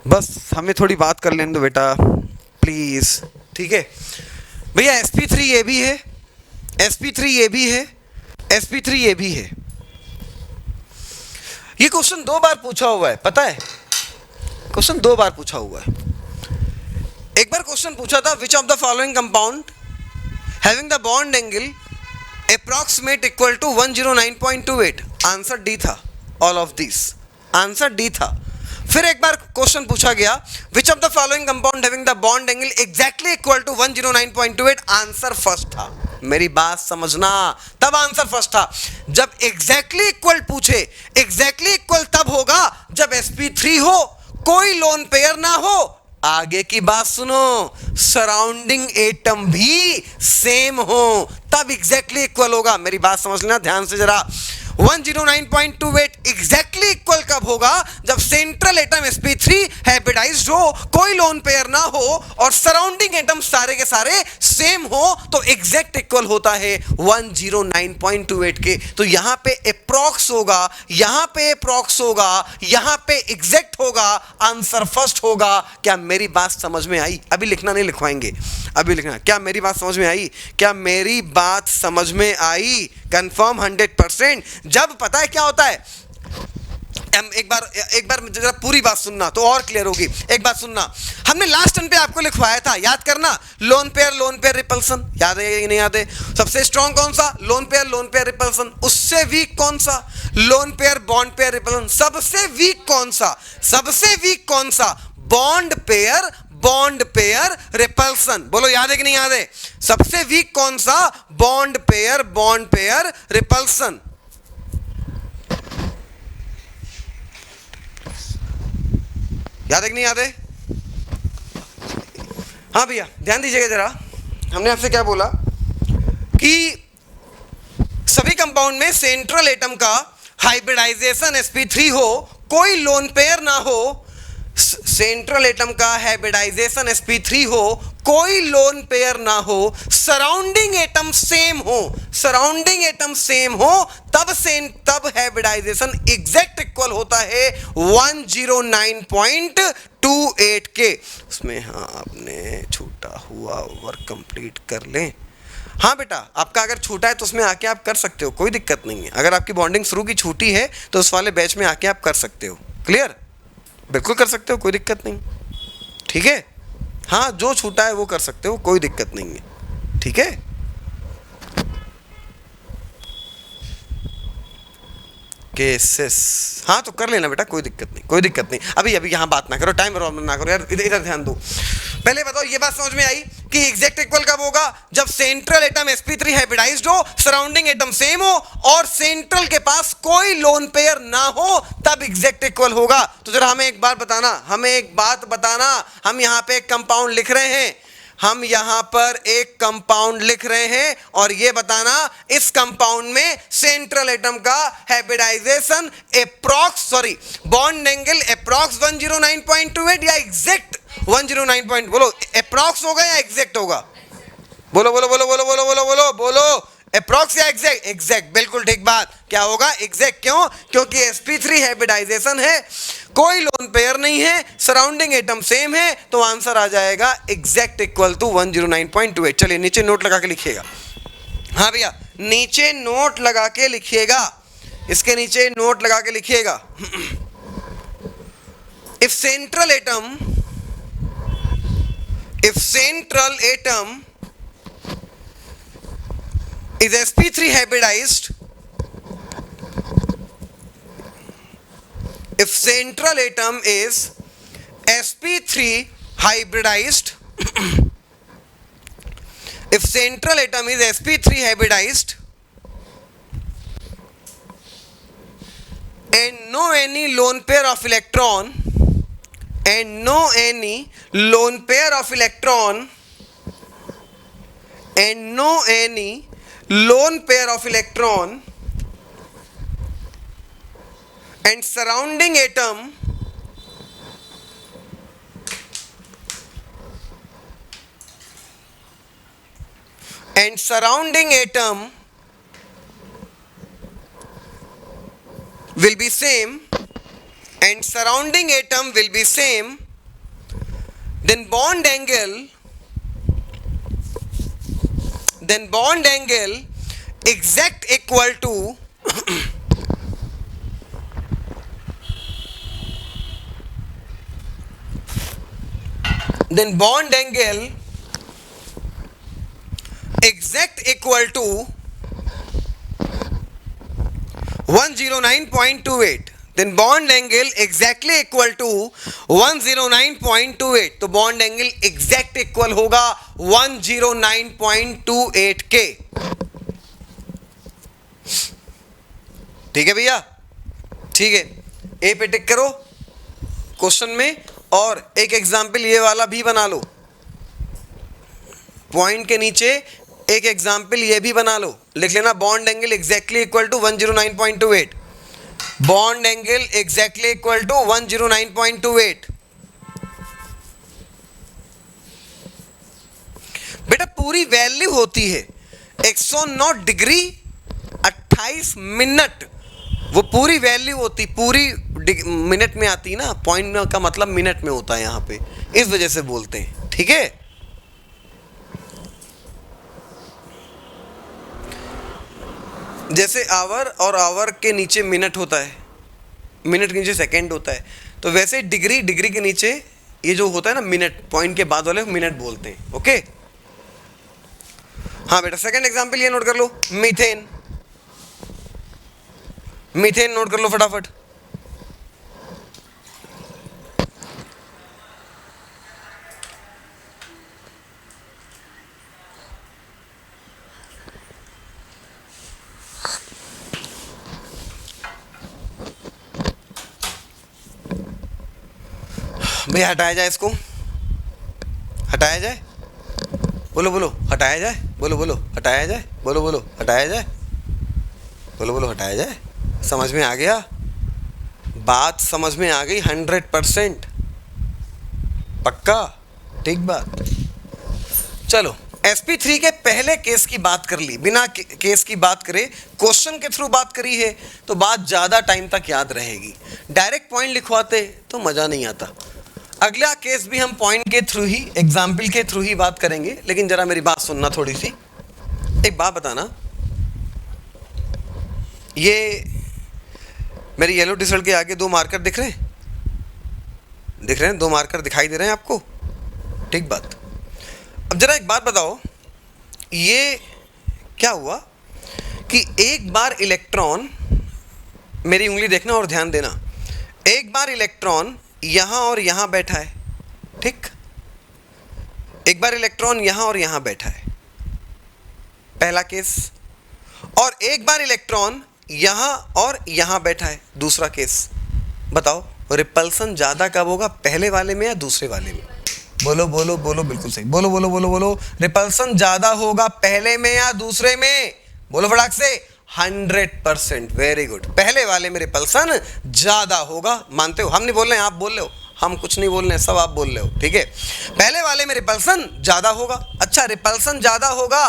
बस हमें थोड़ी बात कर लेने दो बेटा प्लीज, ठीक है भैया। sp3 ये भी है, sp3 ये भी है, sp3 ये भी है। ये क्वेश्चन 2 बार पूछा हुआ है, पता है? क्वेश्चन 2 बार पूछा हुआ है। एक बार क्वेश्चन पूछा था which of the following compound having the bond angle approximate equal to 109.28, answer D था, all of this, answer D था। फिर एक बार क्वेश्चन पूछा गया which of the following compound having the bond angle exactly equal to 109.28, answer first था। मेरी बात समझना, तब आंसर फर्स्ट था। जब एग्जैक्टली इक्वल पूछे, एग्जैक्टली इक्वल तब होगा जब sp3 हो, कोई लोन पेयर ना हो। आगे की बात सुनो, सराउंडिंग एटम भी सेम हो, तब एग्जैक्टली इक्वल होगा। मेरी बात समझ लेना ध्यान से जरा। 109.28 एग्जैक्टली इक्वल कब होगा? जब सेंट्रल एटम sp3 हाइब्रिडाइज्ड हो, कोई लोन पेयर ना हो और सराउंडिंग एटम सारे के सारे सेम हो, तो एग्जैक्ट इक्वल होता है 109.28 के। तो यहां पे अप्रॉक्स होगा, यहां पे अप्रॉक्स होगा, यहां पे एग्जैक्ट होगा, आंसर फर्स्ट होगा। क्या मेरी बात समझ में आई? अभी लिखना नहीं, लिखवाएंगे, अभी लिखना। क्या मेरी बात समझ में आई? क्या मेरी बात समझ में आई? कंफर्म 100%। जब पता है क्या होता है, एक बार जरा पूरी बात सुनना तो और क्लियर होगी। एक बात सुनना, हमने लास्ट टर्न पे आपको लिखवाया था, याद करना, लोन पेयर रिपल्सन, याद है या नहीं याद है? सबसे स्ट्रॉन्ग कौन सा? Lone pair repulsion. उससे वीक कौन सा? Lone pair bond pair repulsion. सबसे वीक कौन सा? सबसे वीक कौन सा? Bond pair repulsion. बोलो याद है कि नहीं याद है? सबसे वीक कौन सा? Bond pair repulsion. याद है कि नहीं याद है? हाँ भैया ध्यान दीजिएगा जरा। हमने आपसे क्या बोला कि सभी कंपाउंड में सेंट्रल एटम का हाइब्रिडाइजेशन sp3 हो, कोई लोन पेयर ना हो। सेंट्रल एटम का हाइब्रिडाइजेशन sp3 हो, कोई लोन पेयर ना हो, सराउंडिंग एटम सेम हो, सराउंडिंग एटम सेम हो, तब हाइब्रिडाइजेशन एग्जैक्ट इक्वल होता है 109.28 के। उसमें हाँ आपने छूटा हुआ वर्क कंप्लीट कर लें। हाँ बेटा, आपका अगर छूटा है तो उसमें आके आप कर सकते हो, कोई दिक्कत नहीं है। अगर आपकी बॉन्डिंग शुरू की छूटी है तो उस वाले बैच में आके आप कर सकते हो। क्लियर? बिल्कुल कर सकते हो, कोई दिक्कत नहीं, ठीक है। हाँ जो छूटा है वो कर सकते हो, कोई दिक्कत नहीं है, ठीक है। केसेस हाँ तो कर लेना बेटा, कोई दिक्कत नहीं, कोई दिक्कत नहीं। अभी यहाँ बात ना करो, टाइम बर्बाद ना करो यार, इधर ध्यान दो। पहले बताओ ये बात समझ में आई कि एग्जैक्ट इक्वल कब होगा? जब सेंट्रल एटम sp3 हाइब्रिडाइज्ड हो, सराउंडिंग एटम सेम हो और सेंट्रल के पास कोई लोन पेयर ना हो, तब एग्जैक्ट इक्वल होगा। तो जरा हमें एक बात बताना, हम यहाँ पे एक कंपाउंड लिख रहे हैं, हम यहां पर एक कंपाउंड लिख रहे हैं और ये बताना इस कंपाउंड में सेंट्रल एटम का हाइब्रिडाइजेशन बॉन्ड एंगल अप्रॉक्स 109.28 या एग्जैक्ट 109. बोलो अप्रॉक्स होगा या एग्जैक्ट होगा? बोलो बोलो बोलो बोलो बोलो बोलो बोलो बोलो अप्रॉक्स या एग्जैक्ट? एग्जैक्ट, बिल्कुल ठीक बात। क्या होगा? एग्जैक्ट। क्यों? क्योंकि sp3 हाइब्रिडाइजेशन है, कोई लोन पेयर नहीं है, सराउंडिंग एटम सेम है, तो आंसर आ जाएगा एग्जैक्ट इक्वल टू 109.28। चलिए नीचे नोट लगा के लिखिएगा। हाँ भैया नीचे नोट लगा के लिखिएगा, इसके नीचे नोट लगा के लिखिएगा। If central atom is sp3 hybridized, if central atom is sp3 hybridized, if central atom is sp3 hybridized, and no any lone pair of electron and no any lone pair of electron and no any lone pair of electron and surrounding atom will be same and surrounding atom will be same, then bond angle exact equal to then bond angle exact equal to 109.28, then bond angle exactly equal to 109.28, तो bond angle exact equal होगा 109.28 के। ठीक है भैया, ठीक है, ए पे टिक करो क्वेश्चन में, और एक एग्जाम्पल ये वाला भी बना लो, पॉइंट के नीचे एक एग्जाम्पल ये भी बना लो, लिख लेना bond angle exactly equal to 109.28, bond angle exactly equal to 109.28। बेटा पूरी वैल्यू होती है 109 डिग्री 28 मिनट, वो पूरी वैल्यू होती, पूरी मिनट में आती ना, पॉइंट का मतलब मिनट में होता है यहाँ पे, इस वजह से बोलते हैं। ठीक है, जैसे आवर और आवर के नीचे मिनट होता है, मिनट के नीचे सेकंड होता है, तो वैसे डिग्री, डिग्री के नीचे ये जो होता है ना मिनट, पॉइंट के बाद वाले मिनट बोलते हैं। ओके, हाँ बेटा सेकंड एग्जांपल ये नोट कर लो, मीथेन, मीथेन नोट कर लो फटाफट। भैया हटाया जाए इसको, हटाया जाए, बोलो बोलो हटाया जाए, बोलो बोलो हटाया जाए, बोलो बोलो हटाया जाए, बोलो बोलो हटाया जाए। समझ में आ गया बात, समझ में आ गई 100% पक्का, ठीक बात। चलो sp3 के पहले केस की बात कर ली, बिना केस की बात करे, क्वेश्चन के थ्रू बात करी है तो बात ज़्यादा टाइम तक याद रहेगी, डायरेक्ट पॉइंट लिखवाते तो मज़ा नहीं आता। अगला केस भी हम पॉइंट के थ्रू ही, एग्जाम्पल के थ्रू ही बात करेंगे, लेकिन ज़रा मेरी बात सुनना थोड़ी सी। एक बात बताना, ये मेरी येलो टी शर्ट के आगे दो मार्कर दिख रहे हैं, दिख रहे हैं, दो मार्कर दिखाई दे रहे हैं आपको, ठीक बात। अब जरा एक बात बताओ, ये क्या हुआ कि एक बार इलेक्ट्रॉन, मेरी उंगली देखना और ध्यान देना, एक बार इलेक्ट्रॉन यहाँ और यहाँ बैठा है, ठीक, एक बार इलेक्ट्रॉन यहाँ और यहाँ बैठा है, पहला केस, और एक बार इलेक्ट्रॉन यहाँ और यहाँ बैठा है, दूसरा केस। बताओ रिपल्सन ज़्यादा कब होगा, पहले वाले में या दूसरे वाले में? बोलो बोलो बोलो, बिल्कुल सही, बोलो बोलो बोलो बोलो, रिपल्सन ज़्यादा होगा पहले में या दूसरे में? बोलो फटाक से। 100%, वेरी गुड, पहले वाले में रिपल्सन ज़्यादा होगा, मानते हो? हम नहीं बोल रहे हैं, आप बोल रहे हो, हम कुछ नहीं बोल रहे हैं, सब आप बोल रहे हो, ठीक है। पहले वाले में रिपल्सन ज़्यादा होगा। अच्छा, रिपल्सन ज़्यादा होगा,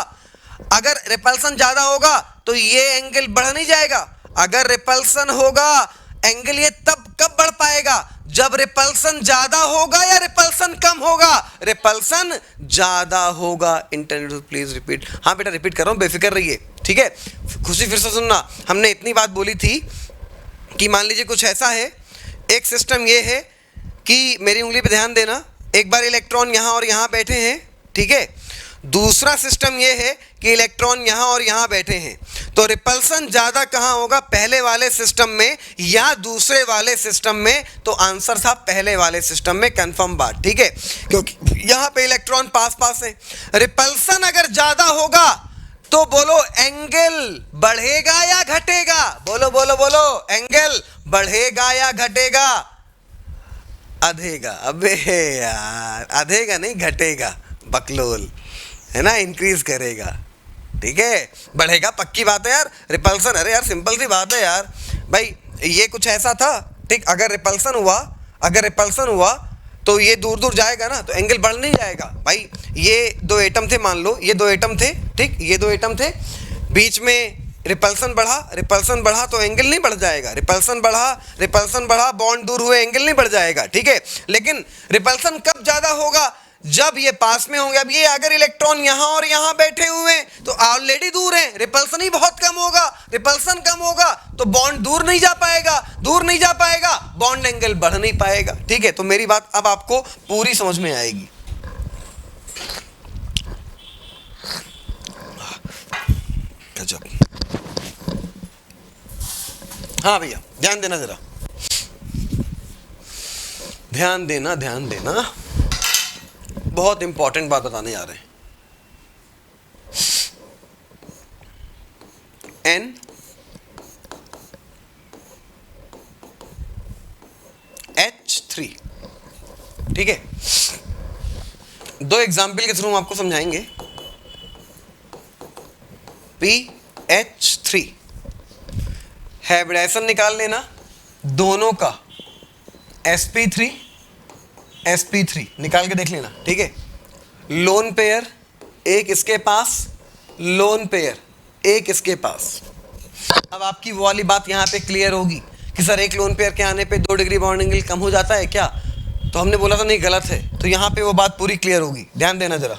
अगर रिपल्सन ज़्यादा होगा तो ये एंगल बढ़ नहीं जाएगा। अगर रिपल्सन होगा एंगल ये तब कब बढ़ पाएगा, जब रिपल्सन ज्यादा होगा या रिपल्सन कम होगा? रिपल्सन ज्यादा होगा। Internet please repeat. हाँ बेटा रिपीट कर रहा हूँ, बेफिक्र रहिए, ठीक है। खुशी फिर से सुनना, हमने इतनी बात बोली थी कि मान लीजिए कुछ ऐसा है, एक सिस्टम ये है कि मेरी उंगली पे ध्यान देना, एक बार इलेक्ट्रॉन यहाँ और यहाँ बैठे हैं, ठीक है। दूसरा सिस्टम ये है कि इलेक्ट्रॉन यहाँ और यहाँ बैठे हैं, तो रिपल्सन ज़्यादा कहाँ होगा, पहले वाले सिस्टम में या दूसरे वाले सिस्टम में? तो आंसर था पहले वाले सिस्टम में, कंफर्म बात, ठीक है, क्योंकि यहाँ पे इलेक्ट्रॉन पास पास है। रिपल्सन अगर ज़्यादा होगा तो बोलो एंगल बढ़ेगा या घटेगा? बोलो बोलो बोलो, एंगल बढ़ेगा या घटेगा? अधेगा। अबे यार, अधेगा नहीं, घटेगा, बकलोल, है ना, इंक्रीज करेगा। ठीक है, बढ़ेगा पक्की बात है यार। रिपल्सन, अरे यार सिंपल सी बात है यार भाई, ये कुछ ऐसा था, ठीक, अगर रिपल्सन हुआ तो ये दूर दूर जाएगा ना, तो एंगल बढ़ नहीं जाएगा भाई। ये दो एटम थे, मान लो ये दो एटम थे, ठीक, ये दो एटम थे, बीच में रिपल्सन बढ़ा तो एंगल नहीं बढ़ जाएगा। रिपल्सन बढ़ा, बॉन्ड दूर हुए, एंगल नहीं बढ़ जाएगा। ठीक है, लेकिन रिपल्सन कब ज्यादा होगा? जब ये पास में होंगे। अब ये अगर इलेक्ट्रॉन यहां और यहां बैठे हुए हैं तो ऑलरेडी दूर हैं, रिपल्सन ही बहुत कम होगा। रिपल्सन कम होगा तो बॉन्ड दूर नहीं जा पाएगा, बॉन्ड एंगल बढ़ नहीं पाएगा। ठीक है, तो मेरी बात अब आपको पूरी समझ में आएगी। गजब। हाँ भैया, ध्यान देना जरा, ध्यान देना, बहुत इंपॉर्टेंट बात बताने जा रहे हैं। N H3, ठीक है, दो एग्जाम्पल के थ्रू हम आपको समझाएंगे। PH3 हाइब्रिडाइजेशन निकाल लेना दोनों का, sp3 निकाल के देख लेना। ठीक है, लोन पेयर एक इसके पास, लोन पेयर एक इसके पास। अब आपकी वो वाली बात यहाँ पे क्लियर होगी कि सर एक लोन पेयर के आने पे 2 डिग्री बॉन्ड एंगल कम हो जाता है क्या? तो हमने बोला था नहीं, गलत है। तो यहाँ पे वो बात पूरी क्लियर होगी, ध्यान देना जरा।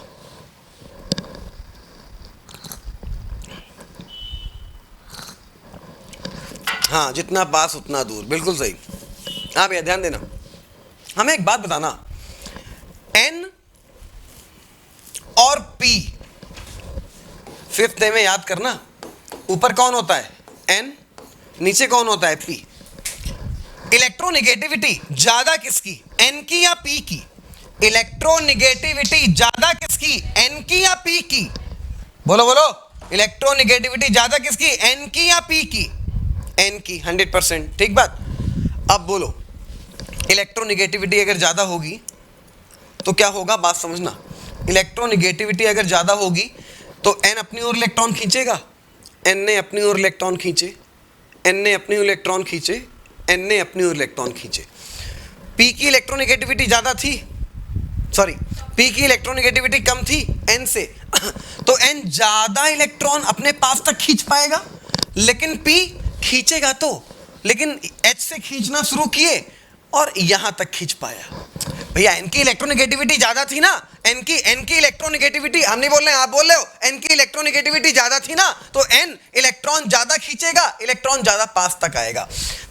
हाँ, जितना पास उतना दूर, बिल्कुल सही। हाँ भैया ध्यान देना, हमें एक बात बताना, N और P फिफ्थ में याद करना, ऊपर कौन होता है N, नीचे कौन होता है P। इलेक्ट्रोनिगेटिविटी ज्यादा किसकी, N की या P की? इलेक्ट्रोनिगेटिविटी ज्यादा किसकी, N की या P की? बोलो बोलो, इलेक्ट्रोनिगेटिविटी ज्यादा किसकी, N की या P की? N की, 100%। ठीक बात। अब बोलो, इलेक्ट्रोनिगेटिविटी अगर ज्यादा होगी तो क्या होगा, बात समझना। इलेक्ट्रोनिगेटिविटी अगर ज्यादा होगी तो N अपनी ओर इलेक्ट्रॉन खींचेगा, N ने अपनी ओर इलेक्ट्रॉन खींचे, N ने अपनी ओर इलेक्ट्रॉन खींचे, N ने अपनी ओर इलेक्ट्रॉन खींचे। P की इलेक्ट्रोनिगेटिविटी ज्यादा थी, सॉरी, P की इलेक्ट्रोनिगेटिविटी कम थी N से, तो N ज्यादा इलेक्ट्रॉन अपने पास तक खींच पाएगा, लेकिन P खींचेगा तो, लेकिन H से खींचना शुरू किए और यहां तक खींच पाया। भैया N की इलेक्ट्रोनिगेटिविटी ज्यादा थी ना, N की इलेक्ट्रोनिगेटिविटी, हम नहीं बोल रहे हैं, आप बोल रहे हो, N की इलेक्ट्रोनिगेटिविटी ज्यादा थी ना, तो N इलेक्ट्रॉन ज्यादा खींचेगा, इलेक्ट्रॉन ज्यादा पास तक आएगा।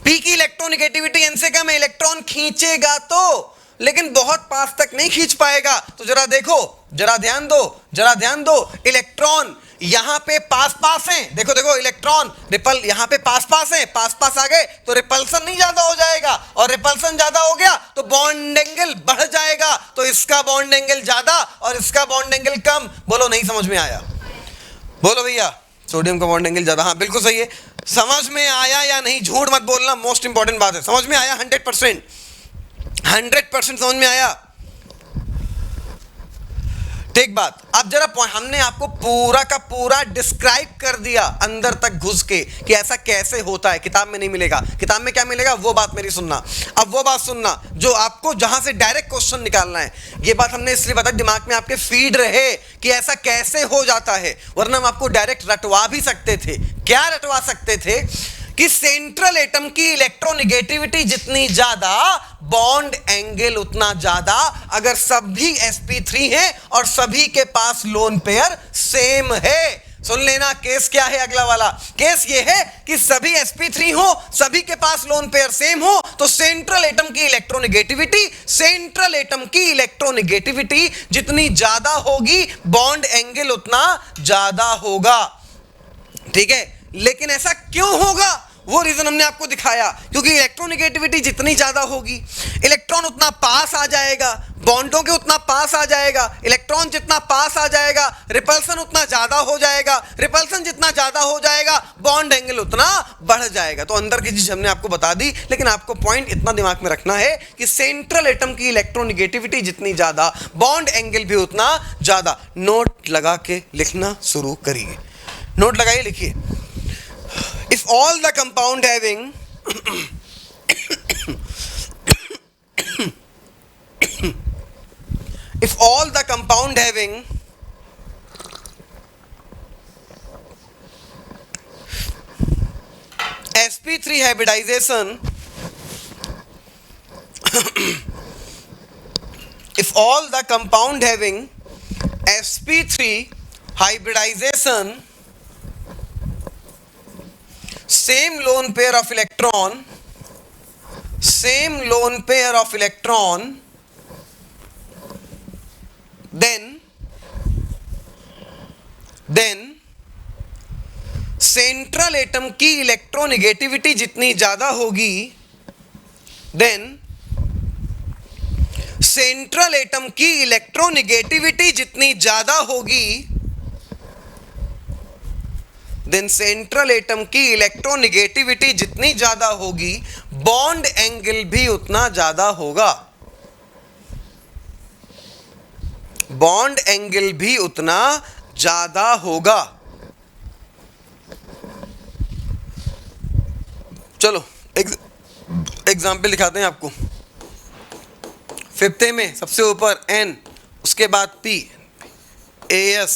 P की इलेक्ट्रोनिगेटिविटी N से कम है, इलेक्ट्रॉन खींचेगा तो, लेकिन बहुत पास तक नहीं खींच पाएगा। तो जरा देखो, जरा ध्यान दो, इलेक्ट्रॉन यहां पे पास हैं, देखो इलेक्ट्रॉन रिपल यहां पे पास हैं, पास आ गए तो रिपल्सन नहीं ज्यादा हो जाएगा, और रिपल्सन ज्यादा हो गया तो बॉन्ड एंगल बढ़ जाएगा। तो इसका बॉन्ड एंगल ज्यादा और इसका बॉन्ड एंगल कम। बोलो नहीं समझ में आया? बोलो भैया, सोडियम का बॉन्ड एंगल ज्यादा, हाँ बिल्कुल सही है। समझ में आया या नहीं, झूठ मत बोलना, मोस्ट इंपॉर्टेंट बात है। समझ में आया? 100% समझ में आया। ठीक बात। अब जरा हमने आपको पूरा का पूरा डिस्क्राइब कर दिया अंदर तक घुस के कि ऐसा कैसे होता है। किताब में नहीं मिलेगा, किताब में क्या मिलेगा वो बात मेरी सुनना। अब वो बात सुनना जो आपको जहां से डायरेक्ट क्वेश्चन निकालना है। ये बात हमने इसलिए बताई दिमाग में आपके फीड रहे कि ऐसा कैसे हो जाता है, वरना हम आपको डायरेक्ट रटवा भी सकते थे। क्या रटवा सकते थे कि सेंट्रल एटम की इलेक्ट्रोनिगेटिविटी जितनी ज्यादा, बॉन्ड एंगल उतना ज्यादा। अगर सभी sp3 हैं और सभी के पास लोन पेयर सेम है, सुन लेना केस क्या है अगला वाला। केस ये है कि सभी sp3 हो, सभी के पास लोन पेयर सेम हो, तो सेंट्रल एटम की इलेक्ट्रोनिगेटिविटी जितनी ज्यादा होगी, बॉन्ड एंगल उतना ज्यादा होगा। ठीक है, लेकिन ऐसा क्यों होगा वो रीजन हमने आपको दिखाया, क्योंकि इलेक्ट्रोनिगेटिविटी जितनी ज्यादा होगी इलेक्ट्रॉन उतना पास आ जाएगा, बॉन्डों के उतना पास आ जाएगा, इलेक्ट्रॉन जितना पास आ जाएगा रिपल्सन उतना ज्यादा हो जाएगा, रिपल्सन जितना ज्यादा हो जाएगा बॉन्ड एंगल उतना बढ़ जाएगा। तो अंदर की चीज हमने आपको बता दी, लेकिन आपको पॉइंट इतना दिमाग में रखना है कि सेंट्रल एटम की इलेक्ट्रोनिगेटिविटी जितनी ज्यादा बॉन्ड एंगल भी उतना ज्यादा। नोट लगा के लिखना शुरू करिए, नोट लगाइए, लिखिए। If all the compound having if all the compound having sp3 hybridization if all the compound having sp3 hybridization same lone pair of electron then central atom की इलेक्ट्रोनिगेटिविटी जितनी ज्यादा होगी, सेंट्रल एटम की electronegativity जितनी ज्यादा होगी, central atom की electronegativity जितनी ज्यादा होगी बॉन्ड एंगल भी उतना ज्यादा होगा, बॉन्ड एंगल भी उतना ज्यादा होगा। चलो एग्जाम्पल दिखाते हैं आपको। फिफ्थे में सबसे ऊपर N, उसके बाद P, AS,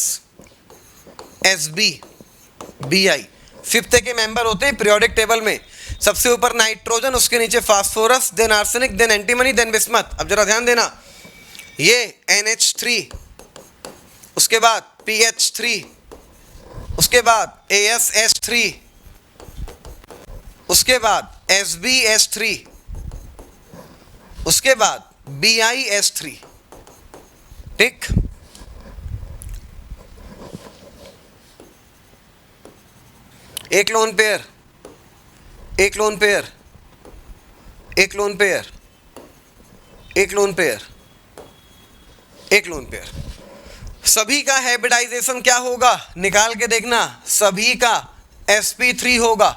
SB, BI। फिफ्थे के मेंबर होते हैं पीरियोडिक टेबल में, सबसे ऊपर नाइट्रोजन, उसके नीचे phosphorus, then arsenic, then antimony, then bismuth. अब जरा ध्यान देना, ये NH3, उसके बाद PH3, उसके बाद ASH3, उसके बाद SbH3, उसके बाद BiH3। ठीक, एक लोन पेयर, एक लोन पेयर, एक लोन पेयर, एक लोन पेयर, एक लोन पेयर। सभी का हाइब्रिडाइजेशन क्या होगा निकाल के देखना, सभी का sp3 होगा,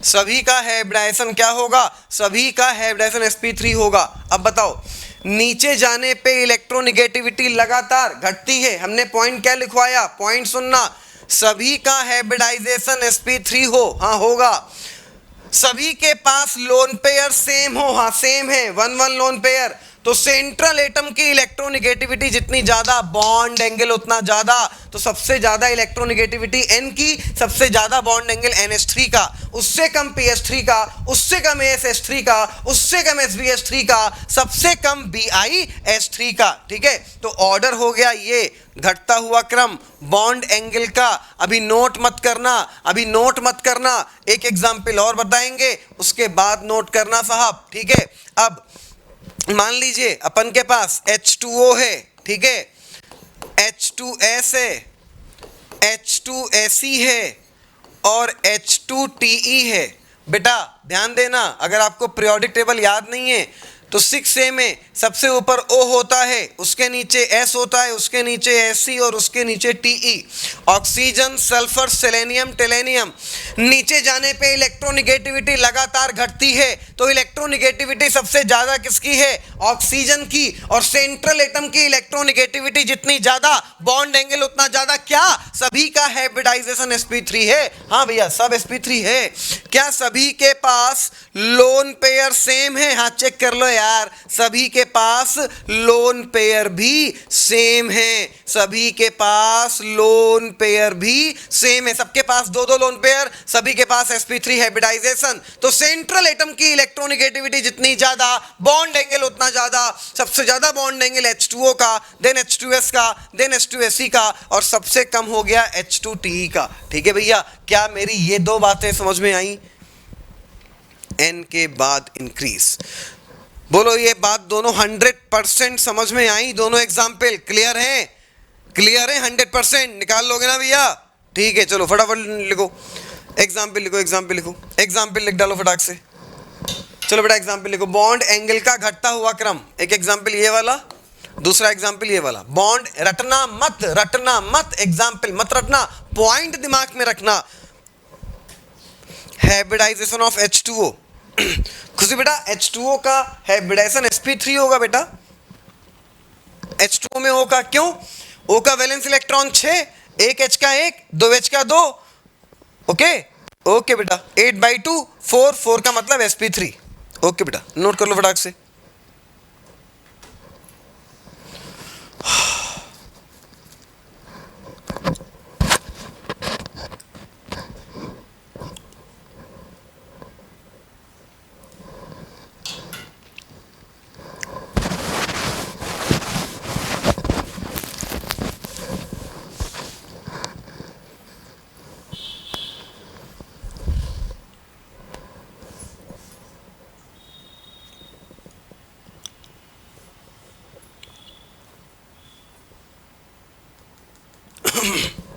सभी का हाइब्रिडाइजेशन क्या होगा, सभी का हाइब्रिडाइजेशन sp3 होगा। अब बताओ, नीचे जाने पे इलेक्ट्रोनिगेटिविटी लगातार घटती है, हमने पॉइंट क्या लिखवाया, पॉइंट सुनना, सभी का हाइब्रिडाइजेशन sp3 हो, हाँ होगा, सभी के पास लोन पेयर सेम हो, हाँ सेम है, 1 लोन पेयर, तो सेंट्रल एटम की इलेक्ट्रोनिगेटिविटी जितनी ज्यादा बॉन्ड एंगल उतना ज्यादा, तो सबसे ज्यादा इलेक्ट्रोनिगेटिविटी N की, सबसे ज्यादा बॉन्ड एंगल NH3 का, उससे कम PH3 का, उससे कम ASH3 का, उससे कम SbH3 का, सबसे कम BiH3 का। ठीक है, तो ऑर्डर हो गया ये घटता हुआ क्रम बॉन्ड एंगल का। अभी नोट मत करना, अभी नोट मत करना, एक एग्जाम्पल और बताएंगे उसके बाद नोट करना साहब। ठीक है, अब मान लीजिए अपन के पास H2O है, ठीक है, H2S है, H2Se है और H2Te है। बेटा ध्यान देना, अगर आपको पीरियोडिक टेबल याद नहीं है तो 6A में सबसे ऊपर O होता है, उसके नीचे S होता है, उसके नीचे Fe और उसके नीचे Te। ऑक्सीजन, सल्फर, सेलेनियम, टेलेनियम, नीचे जाने पे इलेक्ट्रोनिगेटिविटी लगातार घटती है, तो इलेक्ट्रोनिगेटिविटी सबसे ज्यादा किसकी है, ऑक्सीजन की, और सेंट्रल एटम की इलेक्ट्रोनिगेटिविटी जितनी ज्यादा बॉन्ड एंगल उतना ज्यादा। क्या सभी का हाइब्रिडाइजेशन sp3 है? हाँ भैया सब sp3 है। क्या सभी के पास लोन पेयर सेम है? हाँ चेक कर लो यार, सभी के पास लोन पेयर भी सेम है, सभी के पास लोन पेयर भी सेम है, सबके पास दो दो लोन पेयर, सभी के पास sp3 हाइब्रिडाइजेशन। तो सेंट्रल एटम की इलेक्ट्रोनिगेटिविटी जितनी ज्यादा बॉन्ड एंगल उतना ज्यादा, सबसे ज्यादा बॉन्ड एंगल H2O का, देन H2S का, देन H2Se का, और सबसे कम हो गया H2Te का। ठीक है भैया, क्या मेरी ये दो बातें समझ में आई? N के बाद इंक्रीज, बोलो ये बात दोनों 100% समझ में आई? दोनों एग्जाम्पल क्लियर है? क्लियर है 100%? निकाल लोगे ना भैया? ठीक है, चलो फटाफट लिखो। एग्जाम्पल लिखो, एग्जाम्पल लिखो, एग्जाम्पल लिख डालो फटाक से। चलो बेटा एग्जाम्पल लिखो, बॉन्ड एंगल का घटता हुआ क्रम। एक एग्जाम्पल ये वाला, दूसरा एग्जाम्पल ये वाला। बॉन्ड रटना मत, रटना मत, एग्जाम्पल मत रटना, पॉइंट दिमाग में रखना। Hybridization of H2O। खुशी बेटा H2O का हाइब्रिडाइजेशन sp3 होगा बेटा। H2O में O का, क्यों? O का वैलेंस इलेक्ट्रॉन 6, एक H का 1, 2 H का 2। ओके ओके बेटा, 8/2 4, 4 का मतलब sp3। ओके बेटा, नोट कर लो फटाक से।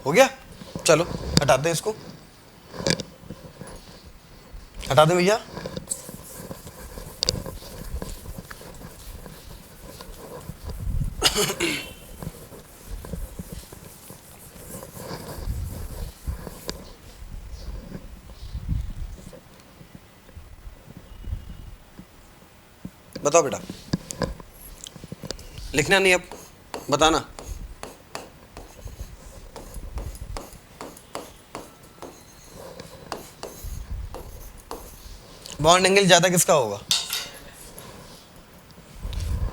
हो गया, चलो हटा दे इसको, हटा दे भैया। बताओ बेटा, लिखना नहीं अब, बताना। बॉन्ड एंगल ज्यादा किसका होगा?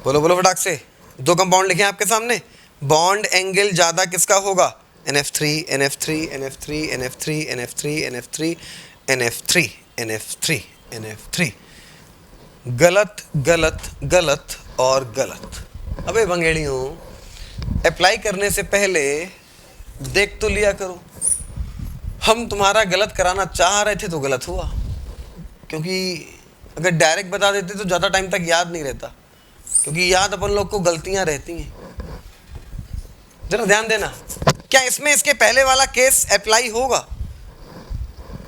बोलो बोलो फटाक से। दो कंपाउंड लिखे हैं आपके सामने, बॉन्ड एंगल ज्यादा किसका होगा? NF3 NF3 NF3 NF3 NF3 NF3 NF3 NF3 NF3। गलत गलत गलत और गलत। अबे बंगेड़ियों, अप्लाई करने से पहले देख तो लिया करो। हम तुम्हारा गलत कराना चाह रहे थे तो गलत हुआ, क्योंकि अगर डायरेक्ट बता देते तो ज़्यादा टाइम तक याद नहीं रहता, क्योंकि याद अपन लोग को गलतियां रहती हैं। जरा ध्यान देना, क्या इसमें इसके पहले वाला केस अप्लाई होगा?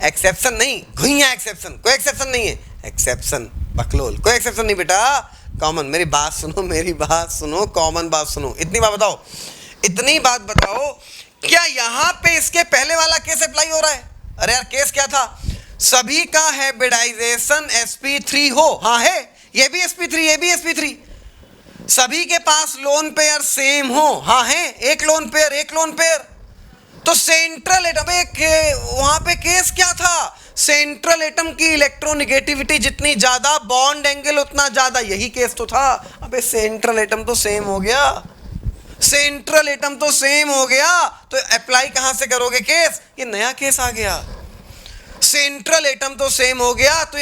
एक्सेप्शन नहीं, घुइया एक्सेप्शन, कोई एक्सेप्शन नहीं है। एक्सेप्शन बकलोल, कोई एक्सेप्शन नहीं बेटा, कॉमन। मेरी बात सुनो, मेरी बात सुनो, कॉमन बात सुनो। इतनी बात बताओ, इतनी बात बताओ, क्या यहाँ पे इसके पहले वाला केस अप्लाई हो रहा है? अरे यार केस क्या था? सभी का हाइब्रिडाइजेशन sp3 हो। हाँ है, ये भी sp3, ये भी sp3। सभी के पास लोन पेयर सेम हो। हाँ है, एक लोन पेयर, एक लोन पेयर। तो सेंट्रल एटम, वहां पे केस क्या था? सेंट्रल एटम की इलेक्ट्रोनिगेटिविटी जितनी ज्यादा, बॉन्ड एंगल उतना ज्यादा। यही केस तो था। अबे सेंट्रल एटम तो सेम हो गया, सेंट्रल एटम तो सेम हो गया, तो अप्लाई कहां से करोगे केस? ये नया केस आ गया। सेंट्रल एटम तो सेम हो गया, तो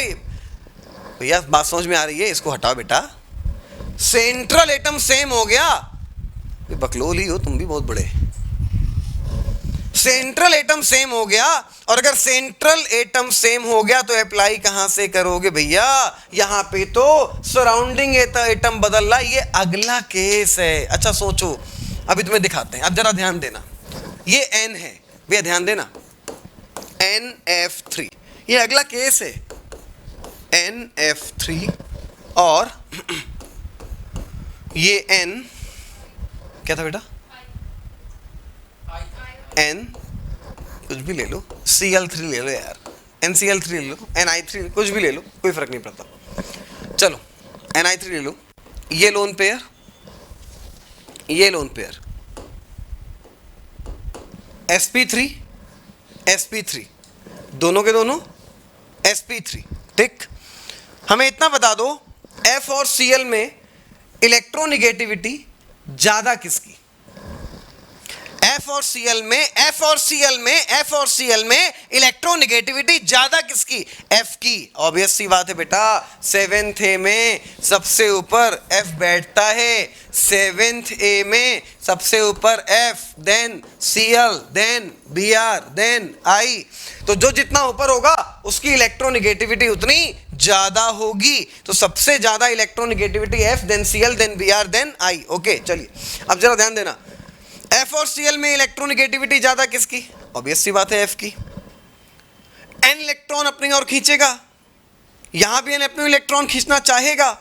भैया बात समझ में आ रही है? इसको हटाओ बेटा। सेंट्रल एटम सेम हो गया, बकलोल ही हो तुम भी बहुत बड़े। सेंट्रल एटम सेम हो गया, और अगर सेंट्रल एटम सेम हो गया तो अप्लाई कहां से करोगे भैया? यहां पे तो सराउंडिंग एटम बदल रहा, ये अगला केस है। अच्छा सोचो, अभी तुम्हें दिखाते हैं, अब जरा ध्यान देना। ये N है भैया, ध्यान देना, NF3, ये अगला केस है NF3। और ये N क्या था बेटा? N कुछ भी ले लो, Cl3 ले लो यार, NCl3 ले लो, Ni3, कुछ भी ले लो, कोई फर्क नहीं पड़ता। चलो Ni3 ले लो, ये लोन पेयर, ये लोन पेयर, sp3 sp3, दोनों के दोनों sp3। ठीक, हमें इतना बता दो, F और Cl में इलेक्ट्रोनिगेटिविटी ज्यादा किसकी? F और Cl में इलेक्ट्रोनिगेटिविटी ज्यादा किसकी? F की। ऑब्वियस सी बात है बेटा, 7th A में सबसे ऊपर F बैठता है। 7th A में सबसे ऊपर F, then Cl, then Br, then I। तो जो जितना ऊपर होगा उसकी इलेक्ट्रोनिगेटिविटी उतनी ज्यादा होगी। तो सबसे ज्यादा electronegativity F, then Cl, then Br, then I। Okay चलिए, अब जरा ध्यान देना, F और Cl में इलेक्ट्रोनिगेटिविटी ज्यादा किसकी? ऑब्वियस सी बात है F की। n इलेक्ट्रॉन अपनी ओर खींचेगा, यहां भी n अपनी ओर इलेक्ट्रॉन खींचना चाहेगा,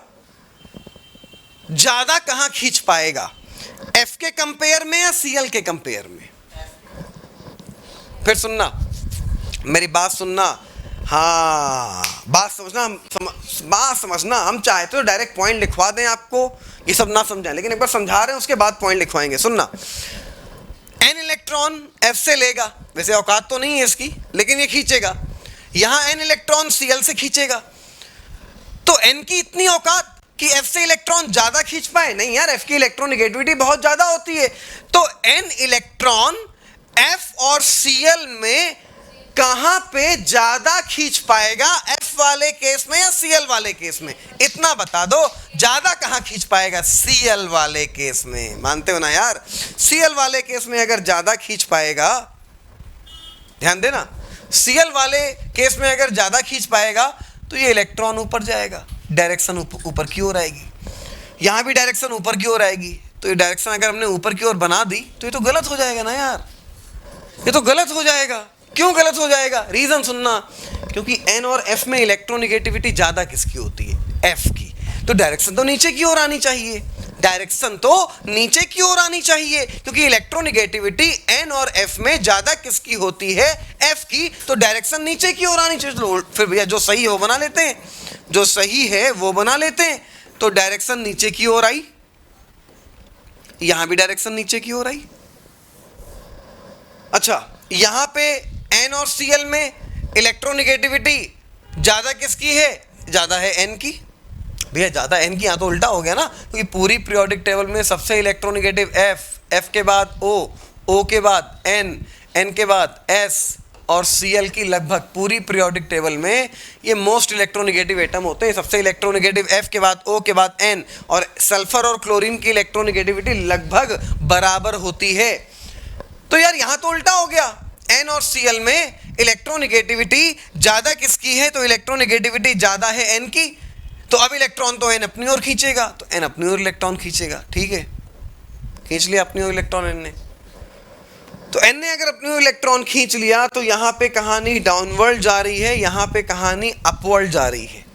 ज्यादा कहां खींच पाएगा, F के कंपेयर में या Cl के कंपेयर में? फिर सुनना, मेरी बात सुनना, हाँ बात समझना, बात समझना। हम चाहते तो डायरेक्ट पॉइंट लिखवा दें आपको, ये सब ना समझाएं, लेकिन एक बार समझा रहे हैं उसके बाद पॉइंट लिखवाएंगे। सुनना, n इलेक्ट्रॉन F से लेगा, वैसे औकात तो नहीं है इसकी, लेकिन ये खींचेगा, यहां n इलेक्ट्रॉन Cl से खींचेगा, तो n की इतनी औकात कि F से इलेक्ट्रॉन ज्यादा खींच पाए? नहीं यार, F की इलेक्ट्रोनेगेटिविटी बहुत ज्यादा होती है, तो n इलेक्ट्रॉन F और Cl में कहां पे ज्यादा खींच पाएगा, F वाले केस में या Cl वाले केस में? इतना बता दो, ज्यादा कहां खींच पाएगा? Cl वाले केस में। मानते हो ना यार? Cl वाले केस में अगर ज्यादा खींच पाएगा, ध्यान देना, Cl वाले केस में अगर ज्यादा खींच पाएगा तो ये इलेक्ट्रॉन ऊपर जाएगा, डायरेक्शन ऊपर की ओर आएगी, यहां भी डायरेक्शन ऊपर की ओर आएगी, तो ये डायरेक्शन अगर हमने ऊपर की ओर बना दी तो ये तो गलत हो जाएगा ना यार, ये तो गलत हो जाएगा। क्यों गलत हो जाएगा? रीजन सुनना, क्योंकि n और f में इलेक्ट्रोनेगेटिविटी ज्यादा किसकी होती है? f की, तो डायरेक्शन तो नीचे की ओर आनी चाहिए, डायरेक्शन तो नीचे की ओर आनी चाहिए, क्योंकि इलेक्ट्रोनेगेटिविटी n और f में ज्यादा किसकी होती है? f की, तो डायरेक्शन नीचे की ओर आनी चाहिए। फिर भैया जो सही है वो बना लेते हैं, जो सही है वो बना लेते हैं, तो डायरेक्शन नीचे की ओर आई, यहां भी डायरेक्शन नीचे की ओर आई। अच्छा, यहां पे n और Cl में इलेक्ट्रोनेगेटिविटी ज्यादा किसकी है? ज्यादा है n की। भैया ज्यादा n की, यहां तो उल्टा हो गया ना, क्योंकि पूरी पीरियोडिक टेबल में सबसे इलेक्ट्रोनेगेटिव f के बाद o के बाद n के बाद s और Cl की लगभग पूरी पीरियोडिक टेबल में ये मोस्ट इलेक्ट्रोनेगेटिव एटम होते हैं। सबसे इलेक्ट्रोनेगेटिव F के बाद O के बाद N, और सल्फर और क्लोरीन की इलेक्ट्रोनेगेटिविटी लगभग बराबर होती है। तो यार यहां तो उल्टा हो गया, N और Cl में इलेक्ट्रोनेगेटिविटी ज्यादा किसकी है? तो इलेक्ट्रोनेगेटिविटी ज्यादा है N की, तो अब इलेक्ट्रॉन तो N अपनी ओर खींचेगा, तो N अपनी ओर इलेक्ट्रॉन खींचेगा। ठीक है, खींच लिया अपनी ओर इलेक्ट्रॉन N ने, तो n ने अगर अपनी इलेक्ट्रॉन खींच लिया तो यहां पे कहानी डाउनवर्ड जा रही है, यहां पे कहानी अपवर्ड जा रही है,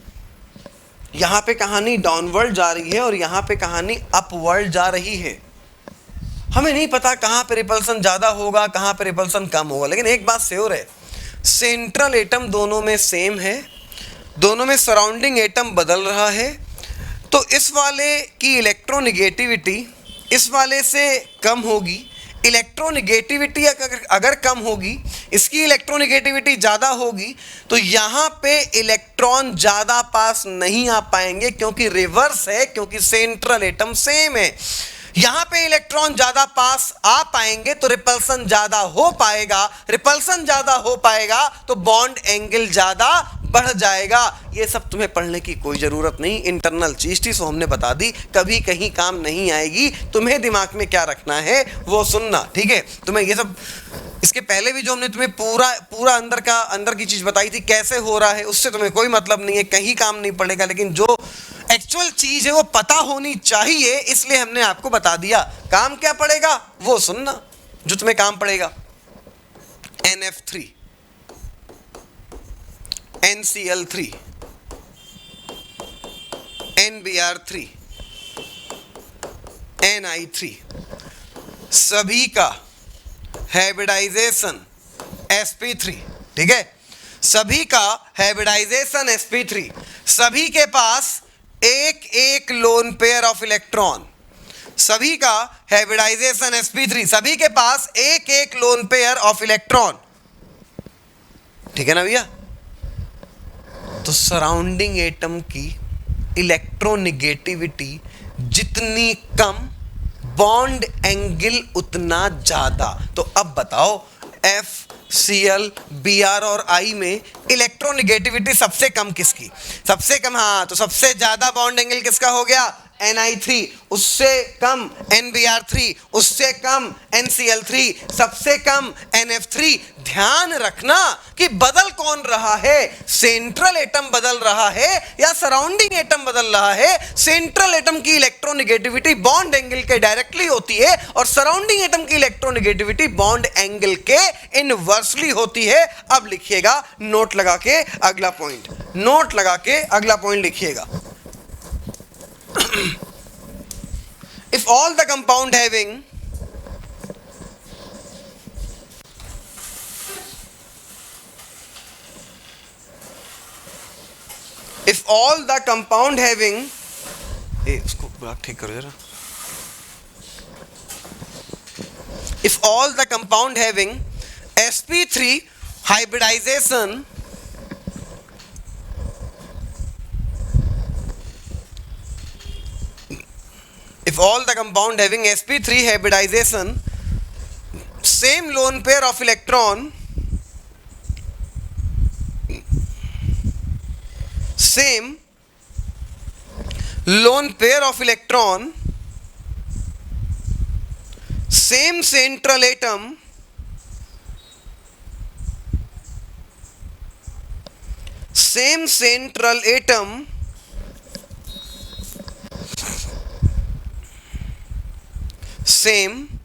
यहां पे कहानी डाउनवर्ड जा रही है और यहां पे कहानी अपवर्ड जा रही है। हमें नहीं पता कहां पे रिपल्सन ज्यादा होगा, कहां पे रिपल्सन कम होगा, लेकिन एक बात श्योर है, सेंट्रल एटम दोनों में सेम है, दोनों में सराउंडिंग एटम बदल रहा है, तो इस वाले की इलेक्ट्रोनेगेटिविटी इस वाले से कम होगी। इलेक्ट्रोनेगेटिविटी अगर कम होगी, इसकी इलेक्ट्रोनेगेटिविटी ज़्यादा होगी, तो यहाँ पे इलेक्ट्रॉन ज़्यादा पास नहीं आ पाएंगे, क्योंकि रिवर्स है, क्योंकि सेंट्रल एटम सेम है। यहाँ पे इलेक्ट्रॉन ज़्यादा पास आ पाएंगे तो रिपल्सन ज़्यादा हो पाएगा, रिपल्सन ज़्यादा हो पाएगा तो बॉन्ड एंगल ज़्यादा बढ़ जाएगा। ये सब तुम्हें पढ़ने की कोई ज़रूरत नहीं, इंटरनल चीज़ थी सो हमने बता दी, कभी कहीं काम नहीं आएगी। तुम्हें दिमाग में क्या रखना है वो सुनना, ठीक है? तुम्हें ये सब, इसके पहले भी जो हमने तुम्हें पूरा अंदर की चीज़ बताई थी कैसे हो रहा है, उससे तुम्हें कोई मतलब नहीं है, कहीं काम नहीं पड़ेगा, लेकिन जो एक्चुअल चीज़ है वो पता होनी चाहिए, इसलिए हमने आपको बता दिया। काम क्या पड़ेगा वो सुनना, जो तुम्हें काम पड़ेगा, NF3, NCl3, NBr3, Ni3, सभी का हाइब्रिडाइजेशन sp3, ठीक है? सभी का हाइब्रिडाइजेशन sp3, सभी के पास एक लोन पेयर ऑफ इलेक्ट्रॉन, सभी का हाइब्रिडाइजेशन sp3, सभी के पास एक लोन पेयर ऑफ इलेक्ट्रॉन, ठीक है ना भैया? तो सराउंडिंग एटम की इलेक्ट्रोनेगेटिविटी जितनी कम, बॉन्ड एंगल उतना ज्यादा। तो अब बताओ F, Cl, Br और I में इलेक्ट्रोनेगेटिविटी सबसे कम किसकी? सबसे कम, हाँ, तो सबसे ज्यादा बॉन्ड एंगल किसका हो गया? Ni3, उससे कम NBr3, उससे कम NCl3, सबसे कम NF3। ध्यान रखना कि बदल कौन रहा है, सेंट्रल एटम बदल रहा है या सराउंडिंग एटम बदल रहा है। सेंट्रल एटम की इलेक्ट्रोनेगेटिविटी बॉन्ड एंगल के डायरेक्टली होती है और सराउंडिंग एटम की इलेक्ट्रोनेगेटिविटी बॉन्ड एंगल के इनवर्सली होती है। अब लिखिएगा नोट लगा के अगला पॉइंट, नोट लगा के अगला पॉइंट लिखिएगा। If all the compound having इसको ठीक करो जरा। If all the compound having sp3 hybridization same lone pair of electron, same lone pair of electron, same central atom, same central atom, same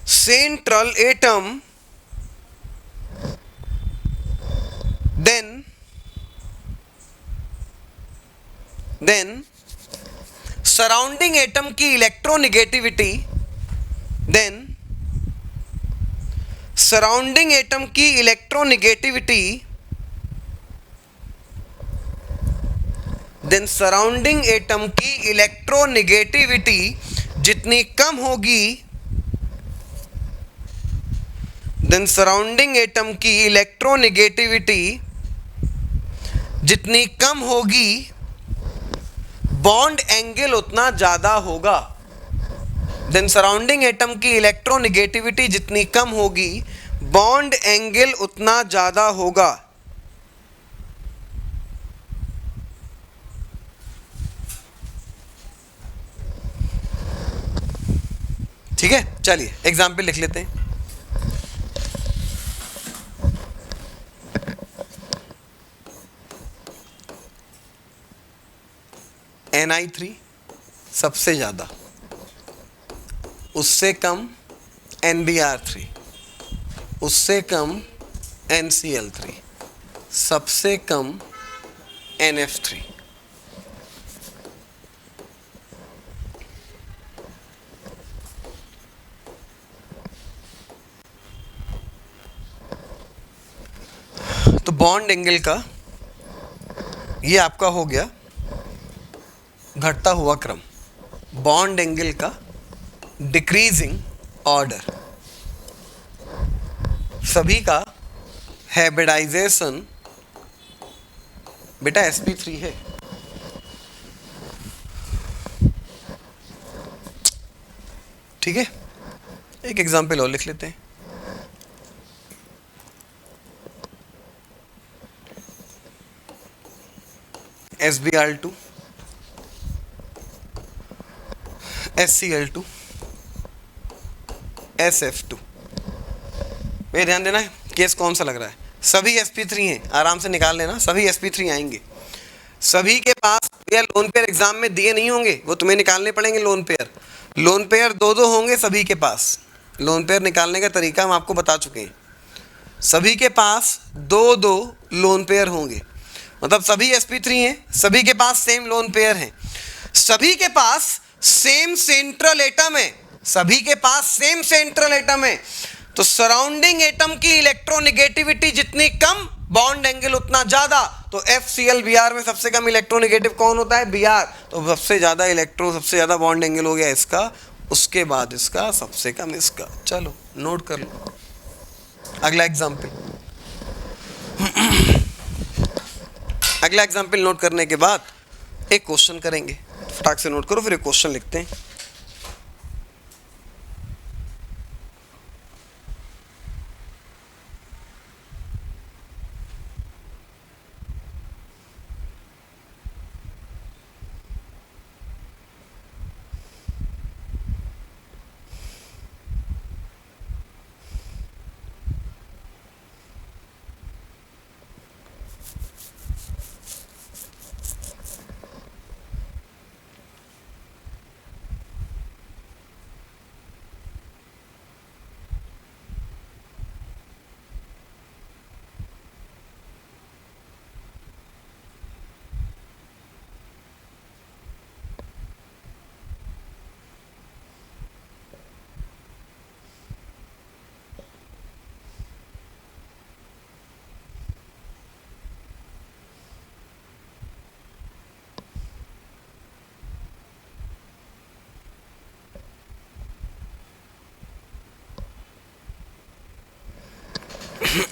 central atom, then surrounding atom की electronegativity, then surrounding atom की electronegativity, then surrounding atom की electronegativity जितनी कम होगी, then surrounding atom की electronegativity जितनी कम होगी bond angle उतना ज्यादा होगा। देन सराउंडिंग एटम की इलेक्ट्रोनेगेटिविटी जितनी कम होगी बॉन्ड एंगल उतना ज्यादा होगा। ठीक है, चलिए एग्जाम्पल लिख लेते हैं। Ni3 सबसे ज्यादा, उससे कम NBr3, उससे कम NCl3, सबसे कम NF3। तो बॉन्ड एंगल का ये आपका हो गया घटता हुआ क्रम, बॉन्ड एंगल का डिक्रीजिंग ऑर्डर। सभी का हाइब्रिडाइजेशन बेटा sp3 है। ठीक है, एक एग्जांपल और लिख लेते हैं। SbR2 SCl2 SF2। मेरे ध्यान देना है केस कौन सा लग रहा है। सभी sp3 हैं, आराम से निकाल लेना, सभी sp3 आएंगे। सभी के पास या लोन पेयर एग्जाम में दिए नहीं होंगे, वो तुम्हें निकालने पड़ेंगे। लोन पेयर दो होंगे सभी के पास। लोन पेयर निकालने का तरीका हम आपको बता चुके हैं। सभी के पास दो लोन पेयर होंगे, मतलब सभी sp3 हैं, सभी के पास सेम लोन पेयर हैं, सभी के पास सेम सेंट्रल एटम है, सभी के पास सेम सेंट्रल एटम है। तो सराउंडिंग एटम की इलेक्ट्रोनेगेटिविटी जितनी कम बॉन्ड एंगल उतना ज्यादा। तो FCl Br में सबसे कम इलेक्ट्रोनेगेटिव कौन होता है? Br। तो सबसे ज्यादा बॉन्ड एंगल हो गया इसका, उसके बाद इसका, सबसे कम इसका। चलो नोट कर लो अगला एग्जाम्पल। अगला एग्जाम्पल नोट करने के बाद एक क्वेश्चन करेंगे। फटाक से नोट करो, फिर एक क्वेश्चन लिखते हैं। हेलो,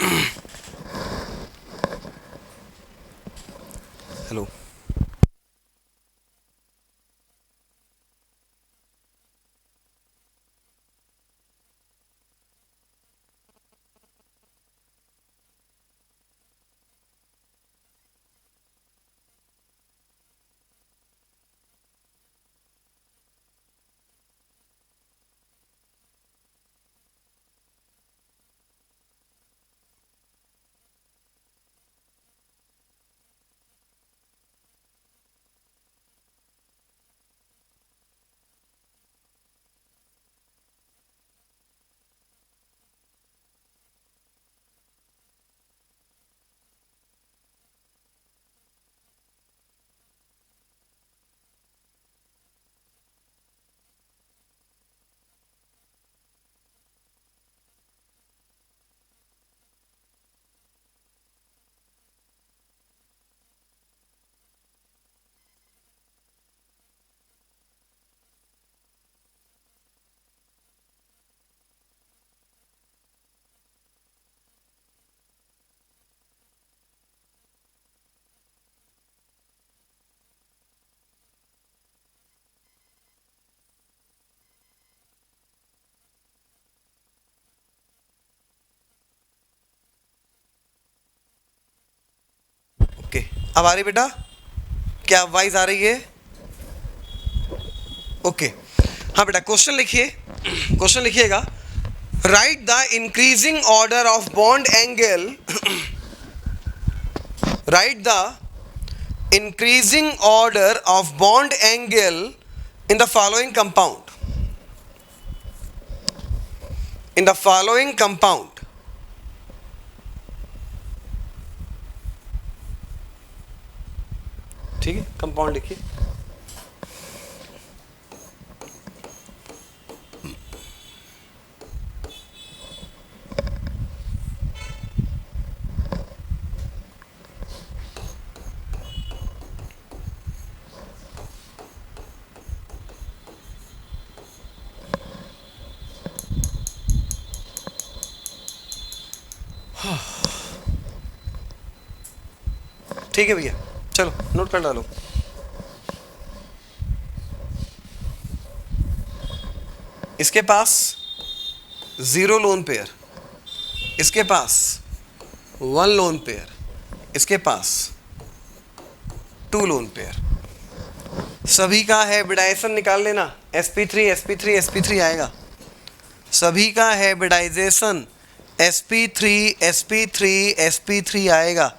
ओके, अब आ रही बेटा? क्या वॉइस आ रही है? ओके, हाँ बेटा, क्वेश्चन लिखिए, क्वेश्चन लिखिएगा। Right the increasing order of bond angle, right the increasing order of bond angle in the following compound, in the following compound. ठीक है, कंपाउंड लिखिए। ठीक है भैया, चलो नोट कर डालो। इसके पास जीरो लोन पेयर, इसके पास वन लोन पेयर, इसके पास टू लोन पेयर, सभी का हाइब्रिडाइजेशन निकाल लेना। sp3 sp3 sp3 आएगा, सभी का हाइब्रिडाइजेशन sp3 sp3 sp3 आएगा।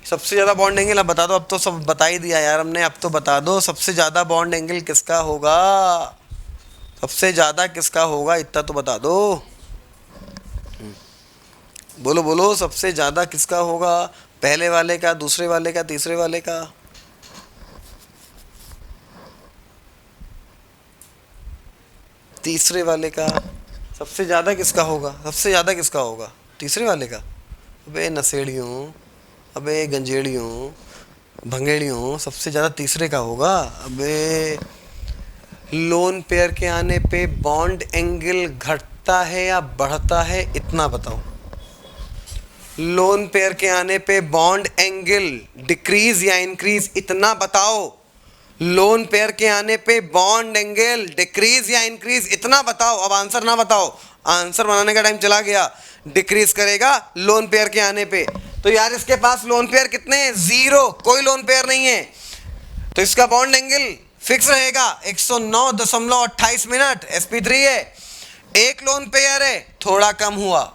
सबसे ज़्यादा बॉन्ड एंगल, अब बता दो, अब तो सब बता ही दिया यार हमने, अब तो बता दो सबसे ज़्यादा बॉन्ड एंगल किसका होगा, सबसे ज़्यादा किसका होगा, इतना तो बता दो। बोलो बोलो, सबसे ज़्यादा किसका होगा? पहले वाले का, दूसरे वाले का, तीसरे वाले का? तीसरे वाले का। सबसे ज़्यादा किसका होगा? सबसे ज़्यादा किसका होगा? तीसरे वाले का। अबे नशेड़ियों, अबे गंजेड़ियों, भंगेड़ियों, सबसे ज़्यादा तीसरे का होगा। अबे लोन पेयर के आने पे बॉन्ड एंगल घटता है या बढ़ता है, इतना बताओ। लोन पेयर के आने पे बॉन्ड एंगल डिक्रीज या इंक्रीज, इतना बताओ। लोन पेयर के आने पे बॉन्ड एंगल डिक्रीज या इंक्रीज, इतना बताओ। अब आंसर ना बताओ, आंसर बनाने का टाइम चला गया। डिक्रीज करेगा लोन पेयर के आने पे। तो यार इसके पास लोन पेयर कितने हैं? जीरो, कोई लोन पेयर नहीं है, तो इसका बॉन्ड एंगल फिक्स रहेगा 109.28 मिनट। sp3 है। एक लोन पेयर है, थोड़ा कम हुआ।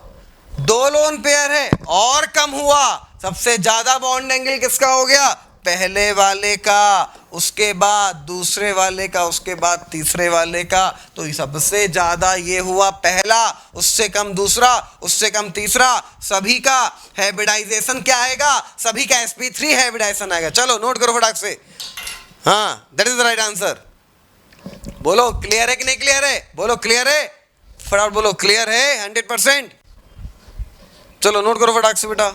दो लोन पेयर है, और कम हुआ। सबसे ज्यादा बॉन्ड एंगल किसका हो गया? पहले वाले का, उसके बाद दूसरे वाले का, उसके बाद तीसरे वाले का। तो सबसे ज्यादा ये हुआ पहला, उससे कम दूसरा, उससे कम तीसरा। सभी का हाइब्रिडाइजेशन क्या आएगा? सभी का sp3 हाइब्रिडाइजेशन आएगा। चलो नोट करो फटाक से। हाँ, that is the right answer. बोलो क्लियर है कि नहीं क्लियर है? बोलो क्लियर है, फटाफट बोलो क्लियर है 100%। चलो नोट करो फटाक से बेटा।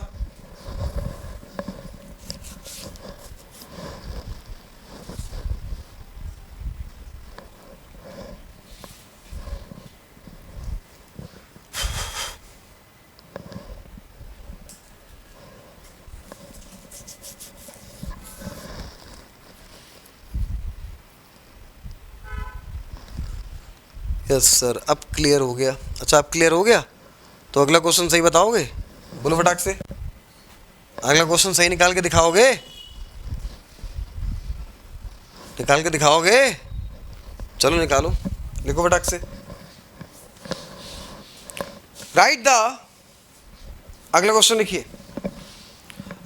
यस सर, अब क्लियर हो गया। अच्छा, अब क्लियर हो गया तो अगला क्वेश्चन सही बताओगे? बोलो फटाक से, अगला क्वेश्चन सही निकाल के दिखाओगे? निकाल के दिखाओगे? चलो निकालो, लिखो फटाक से। राइट द, अगला क्वेश्चन लिखिए,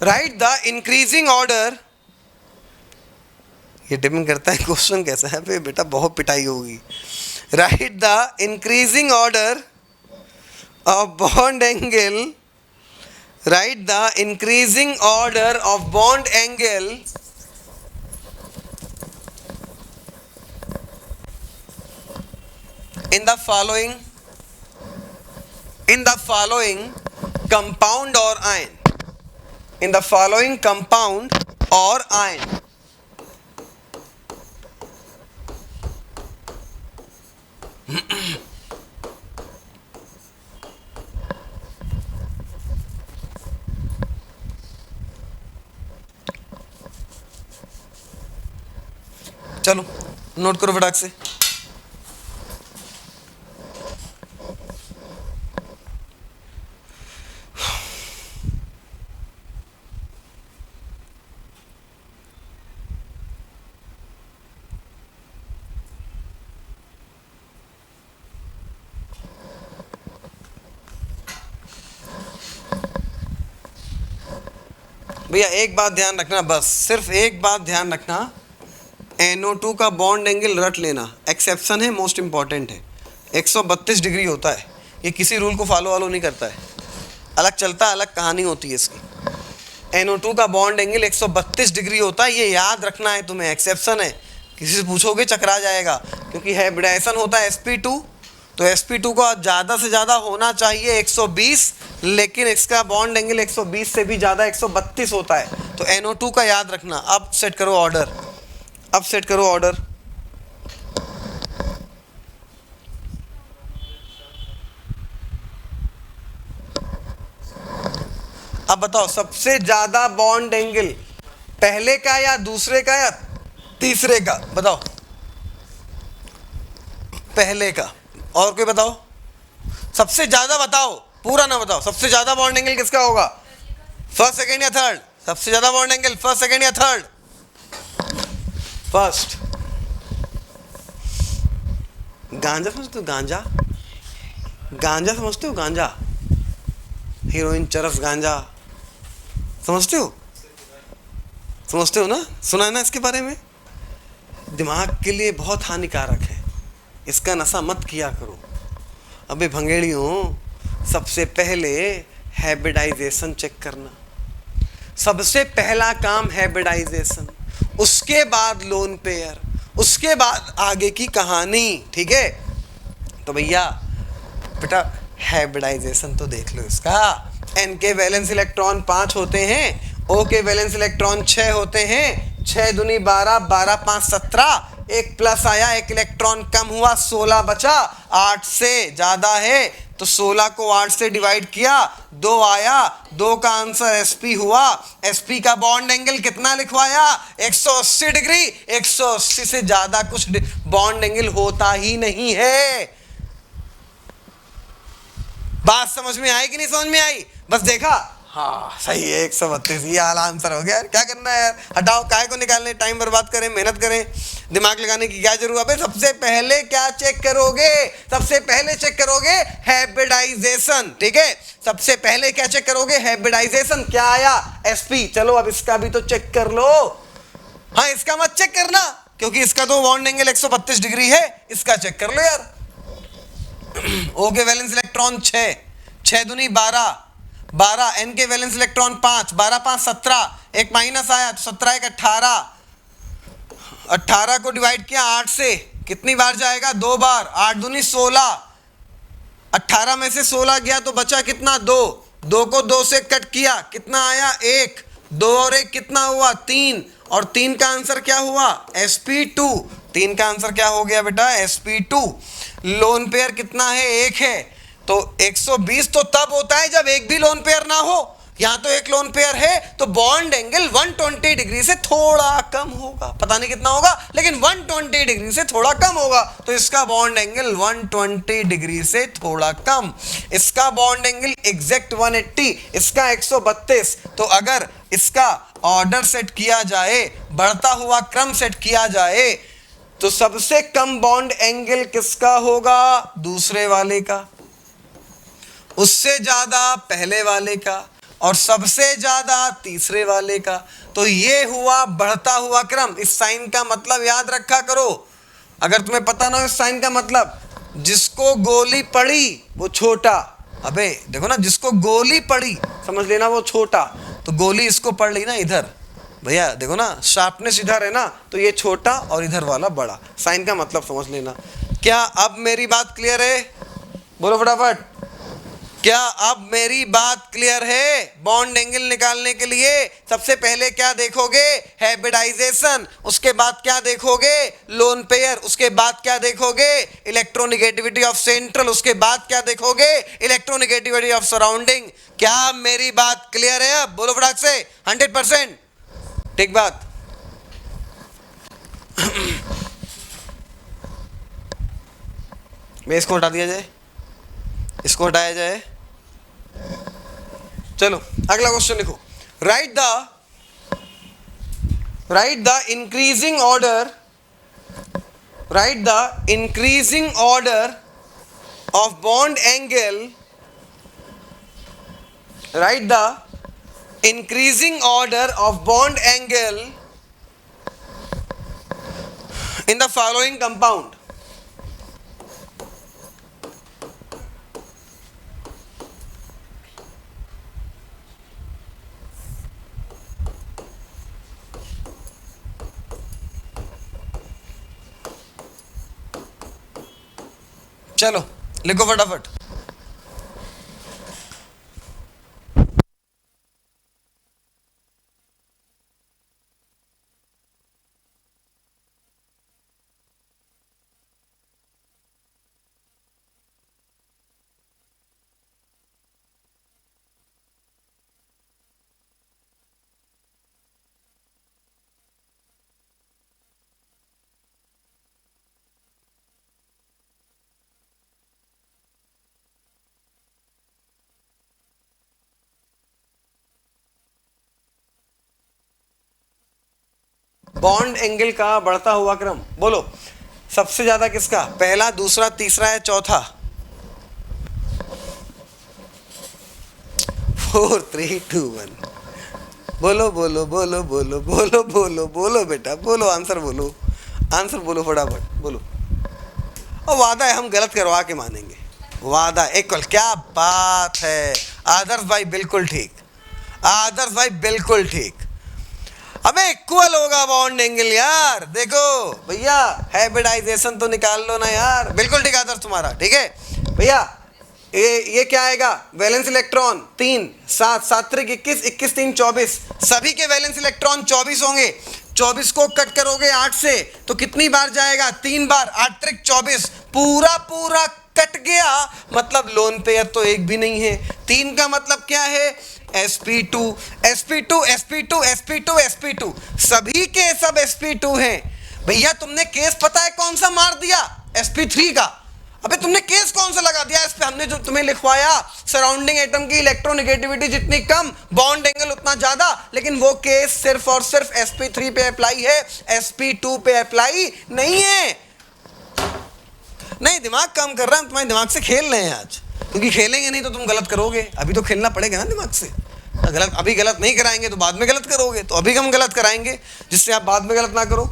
राइट द इंक्रीजिंग ऑर्डर। ये डिपेंड करता है क्वेश्चन कैसा है, फिर बेटा बहुत पिटाई होगी। Right the increasing order of bond angle, right the increasing order of bond angle in the following compound or ion, in the following compound or ion. चलो नोट करो फटाक से। भैया एक बात ध्यान रखना, बस सिर्फ एक बात ध्यान रखना, NO2 का बॉन्ड एंगल रट लेना, एक्सेप्शन है, मोस्ट इंपॉर्टेंट है, 132 डिग्री होता है। ये किसी रूल को फॉलो नहीं करता है, अलग चलता है, अलग कहानी होती है इसकी। NO2 का बॉन्ड एंगल 132 डिग्री होता है, ये याद रखना है तुम्हें, एक्सेप्शन है। किसी से पूछोगे चकरा जाएगा, क्योंकि हाइब्रिडाइजेशन होता है sp2, तो sp2 का ज़्यादा से ज़्यादा होना चाहिए 120, लेकिन इसका बॉन्ड एंगल 120 से भी ज़्यादा 132 होता है, तो NO2 का याद रखना। अब सेट करो ऑर्डर, अब सेट करो ऑर्डर। अब बताओ सबसे ज़्यादा बॉन्ड एंगल पहले का या दूसरे का या तीसरे का? बताओ, पहले का। और कोई बताओ, सबसे ज्यादा बताओ, पूरा ना बताओ, सबसे ज्यादा बॉन्ड एंगल किसका होगा? फर्स्ट, सेकंड या थर्ड? सबसे ज्यादा बॉन्ड एंगल फर्स्ट, सेकंड या थर्ड? फर्स्ट। गांजा समझते हो? गांजा, गांजा समझते हो? गांजा, हीरोइन, चरस, गांजा समझते हो? समझते हो ना? सुना है ना इसके बारे में? दिमाग के लिए बहुत हानिकारक है, इसका नशा मत किया करो। अबे भंगेड़ियों, सबसे पहले हाइब्रिडाइजेशन चेक करना, सबसे पहला काम हाइब्रिडाइजेशन, उसके बाद लोन पेयर, उसके बाद आगे की कहानी, ठीक है? तो भैया बेटा हाइब्रिडाइजेशन तो देख लो इसका। N के वैलेंस इलेक्ट्रॉन 5 होते हैं, O के वैलेंस इलेक्ट्रॉन 6 होते हैं, 6 दूनी 12, 12 5 17, एक प्लस आया, एक इलेक्ट्रॉन कम हुआ, 16 बचा, 8 से ज्यादा है तो 16 को 8 से डिवाइड किया, 2 आया, 2 का आंसर sp हुआ। sp का बॉन्ड एंगल कितना लिखवाया? 180 डिग्री। 180 से ज्यादा कुछ बॉन्ड एंगल होता ही नहीं है। बात समझ में आई कि नहीं समझ में आई? बस देखा, हाँ सही है, 132, ये आला आंसर हो गया। क्या करना है यार, हटाओ, काहे को निकालने, टाइम बर्बाद करें, मेहनत करें, दिमाग लगाने की क्या जरूरत है? सबसे पहले क्या चेक करोगे? सबसे पहले चेक करोगे हाइब्रिडाइजेशन, ठीक है? सबसे पहले क्या चेक करोगे? हाइब्रिडाइजेशन। क्या आया? sp। चलो अब इसका भी तो चेक कर लो। हाँ, इसका मत चेक करना, क्योंकि इसका तो बॉन्ड एंगल 132 डिग्री है, इसका चेक कर लो यार। O के वैलेंस इलेक्ट्रॉन 6, 6 दूनी 12, 12, N के वैलेंस इलेक्ट्रॉन 5, 12 5 17, एक माइनस आया तो 17 एक 18, 18 को डिवाइड किया 8 से, कितनी बार जाएगा? 2 बार, 8 दूनी 16, 18 में से 16 गया तो बचा कितना? 2, 2 को 2 से कट किया, कितना आया? 1, 2 और 1 कितना हुआ? 3, और 3 का आंसर क्या हुआ? sp2। 3 का आंसर क्या हो गया बेटा? sp2। लोन पेयर कितना है? 1 है, तो 120 तो तब होता है जब एक भी लोन पेयर ना हो, यहां तो एक लोन पेयर है, तो बॉन्ड एंगल 120 डिग्री से थोड़ा कम होगा, पता नहीं कितना होगा, लेकिन 120 डिग्री से थोड़ा कम होगा, तो इसका बॉन्ड एंगल 120 डिग्री से थोड़ा कम, इसका बॉन्ड एंगल एग्जैक्ट 180, इसका 132। तो अगर इसका ऑर्डर सेट किया जाए, बढ़ता हुआ क्रम सेट किया जाए, तो सबसे कम बॉन्ड एंगल किसका होगा? दूसरे वाले का, उससे ज्यादा पहले वाले का, और सबसे ज्यादा तीसरे वाले का। तो ये हुआ बढ़ता हुआ क्रम। इस साइन का मतलब याद रखा करो, अगर तुम्हें पता ना हो इस साइन का मतलब, जिसको गोली पड़ी वो छोटा, अबे देखो ना, जिसको गोली पड़ी समझ लेना वो छोटा, तो गोली इसको पड़ ली ना इधर, भैया देखो ना शार्पनेस इधर है ना, तो ये छोटा और इधर वाला बड़ा, साइन का मतलब समझ लेना। क्या अब मेरी बात क्लियर है? बोलो फटाफट, क्या अब मेरी बात क्लियर है? बॉन्ड एंगल निकालने के लिए सबसे पहले क्या देखोगे? हाइब्रिडाइजेशन, उसके बाद क्या देखोगे? लोन पेयर, उसके बाद क्या देखोगे? इलेक्ट्रोनिगेटिविटी ऑफ सेंट्रल, उसके बाद क्या देखोगे? Electronegativity of surrounding. क्या मेरी बात क्लियर है? अब बोलो फटाक से 100%। ठीक बात। मैं इसको हटा दिया जाए, इसको हटाया जाए। चलो अगला क्वेश्चन लिखो। Right the increasing order, right the increasing order of bond angle, right the increasing order of bond angle in the following compound. चलो लिखो फटाफट। बॉन्ड एंगल का बढ़ता हुआ क्रम, बोलो सबसे ज्यादा किसका? पहला, दूसरा, तीसरा या चौथा? 4 3 2 1। बोलो बोलो बोलो बोलो बोलो बोलो बोलो बेटा, बोलो आंसर, बोलो आंसर, बोलो फटाफट बोलो। और वादा है हम गलत करवा के मानेंगे, वादा इक्वल। क्या बात है आदर्श भाई, बिल्कुल ठीक, आदर्श भाई बिल्कुल ठीक। अबे इक्वल होगा बॉन्ड एंगल यार, देखो भैया हाइब्रिडाइजेशन तो निकाल लो ना यार। बिल्कुल ठीक आदर्श तुम्हारा, ठीक है भैया। ये क्या आएगा? वैलेंस इलेक्ट्रॉन 3 7 7 त्रिक 21 21 3 24, सभी के वैलेंस इलेक्ट्रॉन 24 होंगे। 24 को कट करोगे 8 से तो कितनी बार जाएगा? 3 बार, 8 त्रिक 24, पूरा पूरा कट गया, मतलब लोन पेयर तो एक भी नहीं है। 3 का मतलब क्या है? sp2 sp2 sp2 sp2 sp2, सभी के सब sp2 हैं। भैया तुमने केस पता है कौन सा मार दिया? sp3 का। अबे तुमने केस कौन सा लगा दिया इस पे? हमने जो तुम्हें लिखवाया, सराउंडिंग एटम की इलेक्ट्रोनेगेटिविटी जितनी कम, बॉन्ड एंगल उतना ज्यादा, लेकिन वो केस सिर्फ और सिर्फ sp3 पे अप्लाई है, sp2 पे अप्लाई नहीं है। नहीं, दिमाग काम कर रहा है, तुम्हारे दिमाग से खेल रहे हैं आज, क्योंकि खेलेंगे नहीं तो तुम गलत करोगे। अभी तो खेलना पड़ेगा ना दिमाग से। गलत अभी गलत नहीं कराएंगे तो बाद में गलत करोगे, तो अभी हम गलत कराएंगे जिससे आप बाद में गलत ना करो।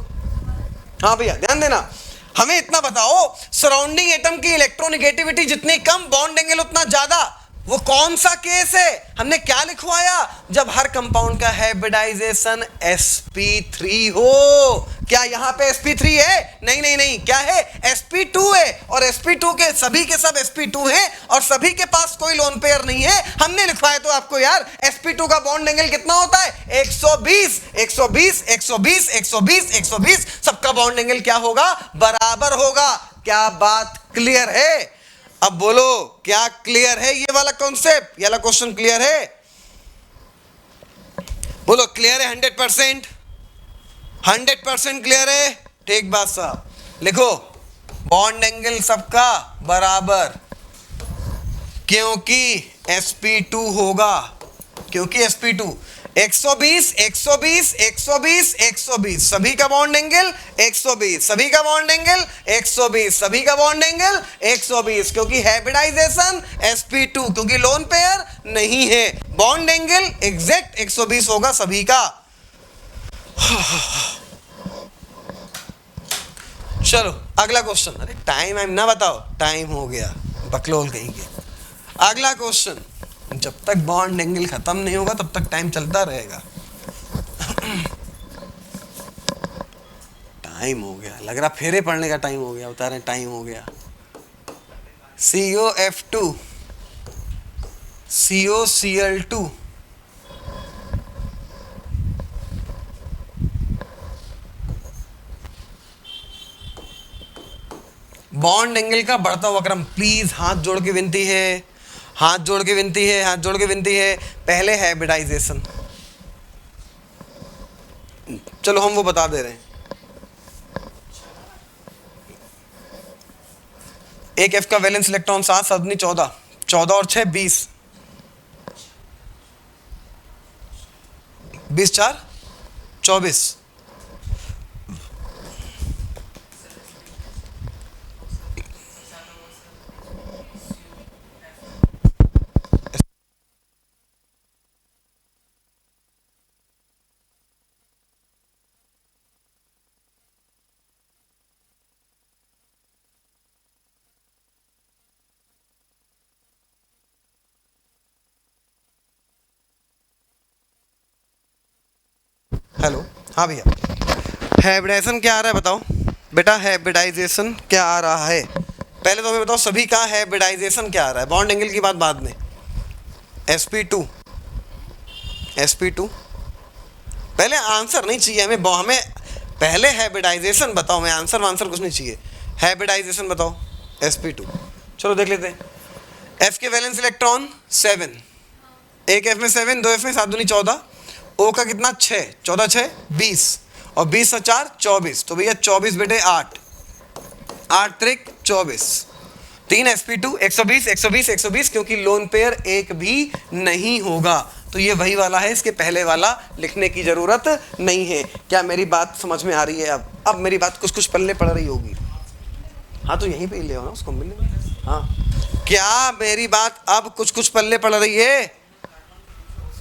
हाँ भैया ध्यान देना, हमें इतना बताओ, सराउंडिंग एटम की इलेक्ट्रोनेगेटिविटी जितनी कम, बॉन्ड एंगल उतना ज्यादा, वो कौन सा केस है? हमने क्या लिखवाया? जब हर कंपाउंड का हाइब्रिडाइजेशन sp3 हो। क्या यहाँ पे sp3 है? नहीं नहीं नहीं, क्या है? sp2 है, और sp2 के सब sp2 हैं, और सभी के पास कोई लोन पेयर नहीं है। हमने लिखवाया तो आपको यार, sp2 का बॉन्ड एंगल कितना होता है? 120 120 120 120 120, सबका बॉन्ड एंगल क्या होगा? बराबर होगा। क्या बात क्लियर है? अब बोलो क्या क्लियर है? ये वाला कॉन्सेप्ट, ये वाला क्वेश्चन क्लियर है? बोलो क्लियर है? 100%? 100% क्लियर है? ठीक बात साहब, लिखो बॉन्ड एंगल सबका बराबर, क्योंकि sp2 होगा, क्योंकि sp2 120 120 120 120 सभी का बॉन्ड एंगल 120, सभी का बॉन्ड एंगल 120, सभी का बॉन्ड एंगल 120, क्योंकि हाइब्रिडाइजेशन sp2, क्योंकि लोन पेयर नहीं है, बॉन्ड एंगल एग्जैक्ट 120 होगा सभी का। चलो अगला क्वेश्चन। अरे टाइम ना बताओ, टाइम हो गया, बकलोल कहेंगे। अगला क्वेश्चन, जब तक बॉन्ड एंगल खत्म नहीं होगा तब तक टाइम चलता रहेगा। टाइम हो गया, लग रहा फेरे पड़ने का टाइम हो गया, बता रहे टाइम हो गया। COF2 COCl2 बॉन्ड एंगल का बढ़ता हुआ क्रम। प्लीज हाथ जोड़ के विनती है, हाथ जोड़ के विनती है, हाथ जोड़ के विनती है। पहले हाइब्रिडाइजेशन, चलो हम वो बता दे रहे हैं। एक F का वैलेंस इलेक्ट्रॉन 7, 7 दूनी 14, 14 और 6 20, 20 4 24। हेलो, हाँ भैया, हाइब्रिडाइजेशन क्या आ रहा है बताओ बेटा, हाइब्रिडाइजेशन क्या आ रहा है? पहले तो हमें बताओ सभी का हाइब्रिडाइजेशन क्या आ रहा है, बॉन्ड एंगल की बात बाद में। sp2 पहले आंसर नहीं चाहिए हमें, हमें पहले हाइब्रिडाइजेशन बताओ, हमें आंसर वांसर कुछ नहीं चाहिए, हाइब्रिडाइजेशन बताओ sp2। चलो देख लेते हैं। F के वैलेंस इलेक्ट्रॉन 7, एक F में 7, 2 F में 7 दूनी 14, O का कितना 6, 14 6 20 और 20 और 4 24, तो भैया 24 बेटे 8, 8 त्रिक 24, 3 sp2 120 120 120, क्योंकि लोन पेयर एक भी नहीं होगा, तो ये वही वाला है, इसके पहले वाला लिखने की जरूरत नहीं है। क्या मेरी बात समझ में आ रही है? अब मेरी बात कुछ कुछ पल्ले पड़ रही होगी। हाँ तो यहीं पे ही ले आओ ना उसको मिलने। हाँ क्या मेरी बात अब कुछ कुछ पल्ले पड़ रही है?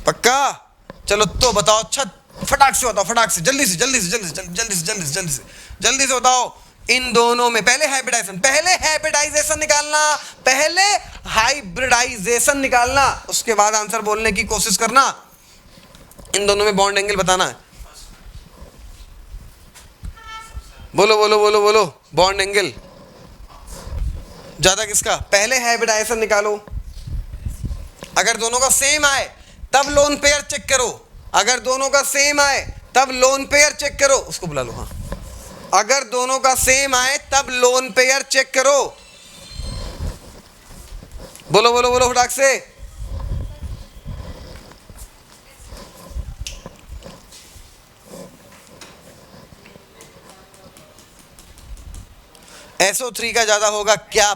पक्का? चलो तो बताओ, अच्छा फटाक से बताओ, फटाक से, जल्दी से जल्दी से जल्दी से जल्दी से जल्दी से जल्दी से जल्दी से बताओ। इन दोनों में पहले हाइब्रिडाइजेशन निकालना, पहले हाइब्रिडाइजेशन निकालना, उसके बाद आंसर बोलने की कोशिश करना। इन दोनों में बॉन्ड एंगल बताना है। बोलो बोलो बोलो बोलो, बॉन्ड एंगल ज्यादा किसका? पहले हाइब्रिडाइजेशन निकालो, अगर दोनों का सेम आए तब लोन पेयर चेक करो, अगर दोनों का सेम आए तब लोन पेयर चेक करो, उसको बुला लो। हाँ अगर दोनों का सेम आए तब लोन पेयर चेक करो। बोलो बोलो बोलो फटाक से। SO3 का ज्यादा होगा। क्या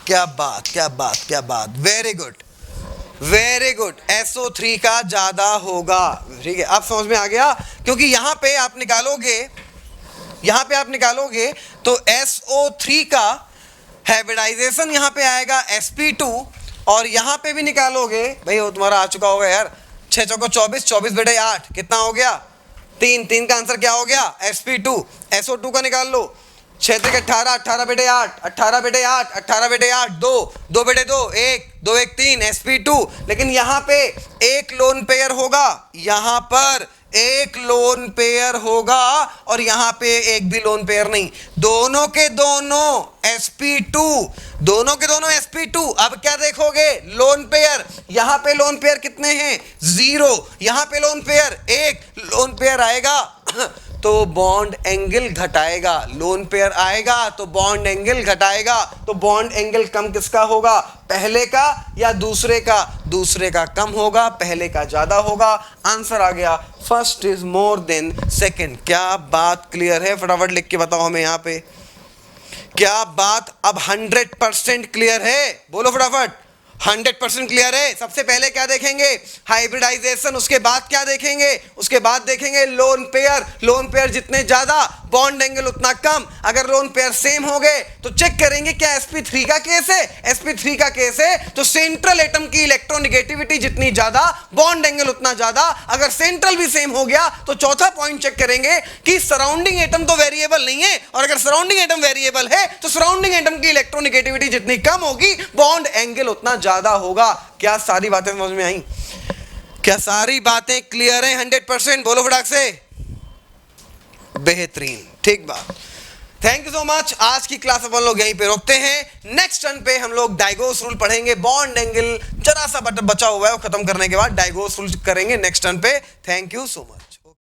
क्या बात, क्या बात, क्या बात, very good very good, SO3 का ज्यादा होगा। ठीक है, अब समझ में आ गया, क्योंकि यहां पे आप निकालोगे तो SO3 का हाइब्रिडाइजेशन यहां पे आएगा sp2, और यहां पे भी निकालोगे भाई, वो तुम्हारा आ चुका होगा यार, 6 चौको 24, 24 बेटे 8, कितना हो गया? 3, 3 का आंसर क्या हो गया? sp2। SO2 का निकाल लो, 6 3 18, 18 बेटे 8, 18 बेटे 8, 18 बेटे 8, 2 2 बेटे 2 1, 2 1 3, sp2। लेकिन यहाँ पे एक लोन पेयर होगा, यहाँ पर एक लोन पेयर होगा, और यहाँ पे एक भी लोन पेयर नहीं, दोनों के दोनों sp2, दोनों के दोनों sp2। अब क्या देखोगे? लोन पेयर, यहाँ पे लोन पेयर कितने हैं? 0, यहाँ पे लोन पेयर 1, लोन पेयर आएगा तो बॉन्ड एंगल घटाएगा, लोन पेयर आएगा तो बॉन्ड एंगल घटाएगा, तो बॉन्ड एंगल कम किसका होगा, पहले का या दूसरे का, दूसरे का कम होगा, पहले का ज्यादा होगा। आंसर आ गया first is more than second. क्या बात क्लियर है? फटाफट लिख के बताओ हमें यहां पे, क्या बात अब 100% क्लियर है? बोलो फटाफट। 100% क्लियर है। सबसे पहले क्या देखेंगे, हाइब्रिडाइजेशन, उसके बाद क्या देखेंगे, उसके बाद देखेंगे लोन पेयर। लोन पेयर जितने ज्यादा बॉन्ड एंगल उतना कम। अगर लोन पेयर सेम हो गए तो चेक करेंगे क्या sp3 का केस है, sp3 का केस है तो सेंट्रल एटम की इलेक्ट्रोनेगेटिविटी जितनी ज्यादा बॉन्ड एंगल उतना ज्यादा। अगर सेंट्रल भी सेम हो गया तो चौथा पॉइंट चेक करेंगे कि सराउंडिंग एटम तो वेरिएबल नहीं है, और अगर सराउंडिंग एटम वेरिएबल है तो सराउंडिंग एटम की इलेक्ट्रोनेगेटिविटी जितनी कम होगी बॉन्ड एंगल उतना ज्यादा होगा। क्या सारी बातें समझ में आई? क्या सारी बातें क्लियर हैं 100%? बोलो फटाक से। बेहतरीन, ठीक बात। Thank you so much. आज की क्लास अपन लोग यहीं पे रोकते हैं। नेक्स्ट टर्न पे हम लोग डाइगोस रूल पढ़ेंगे। बॉन्ड एंगल जरा सा बचा हुआ है, वो खत्म करने के बाद डाइगोस रूल करेंगे नेक्स्ट टर्न पे। Thank you so much.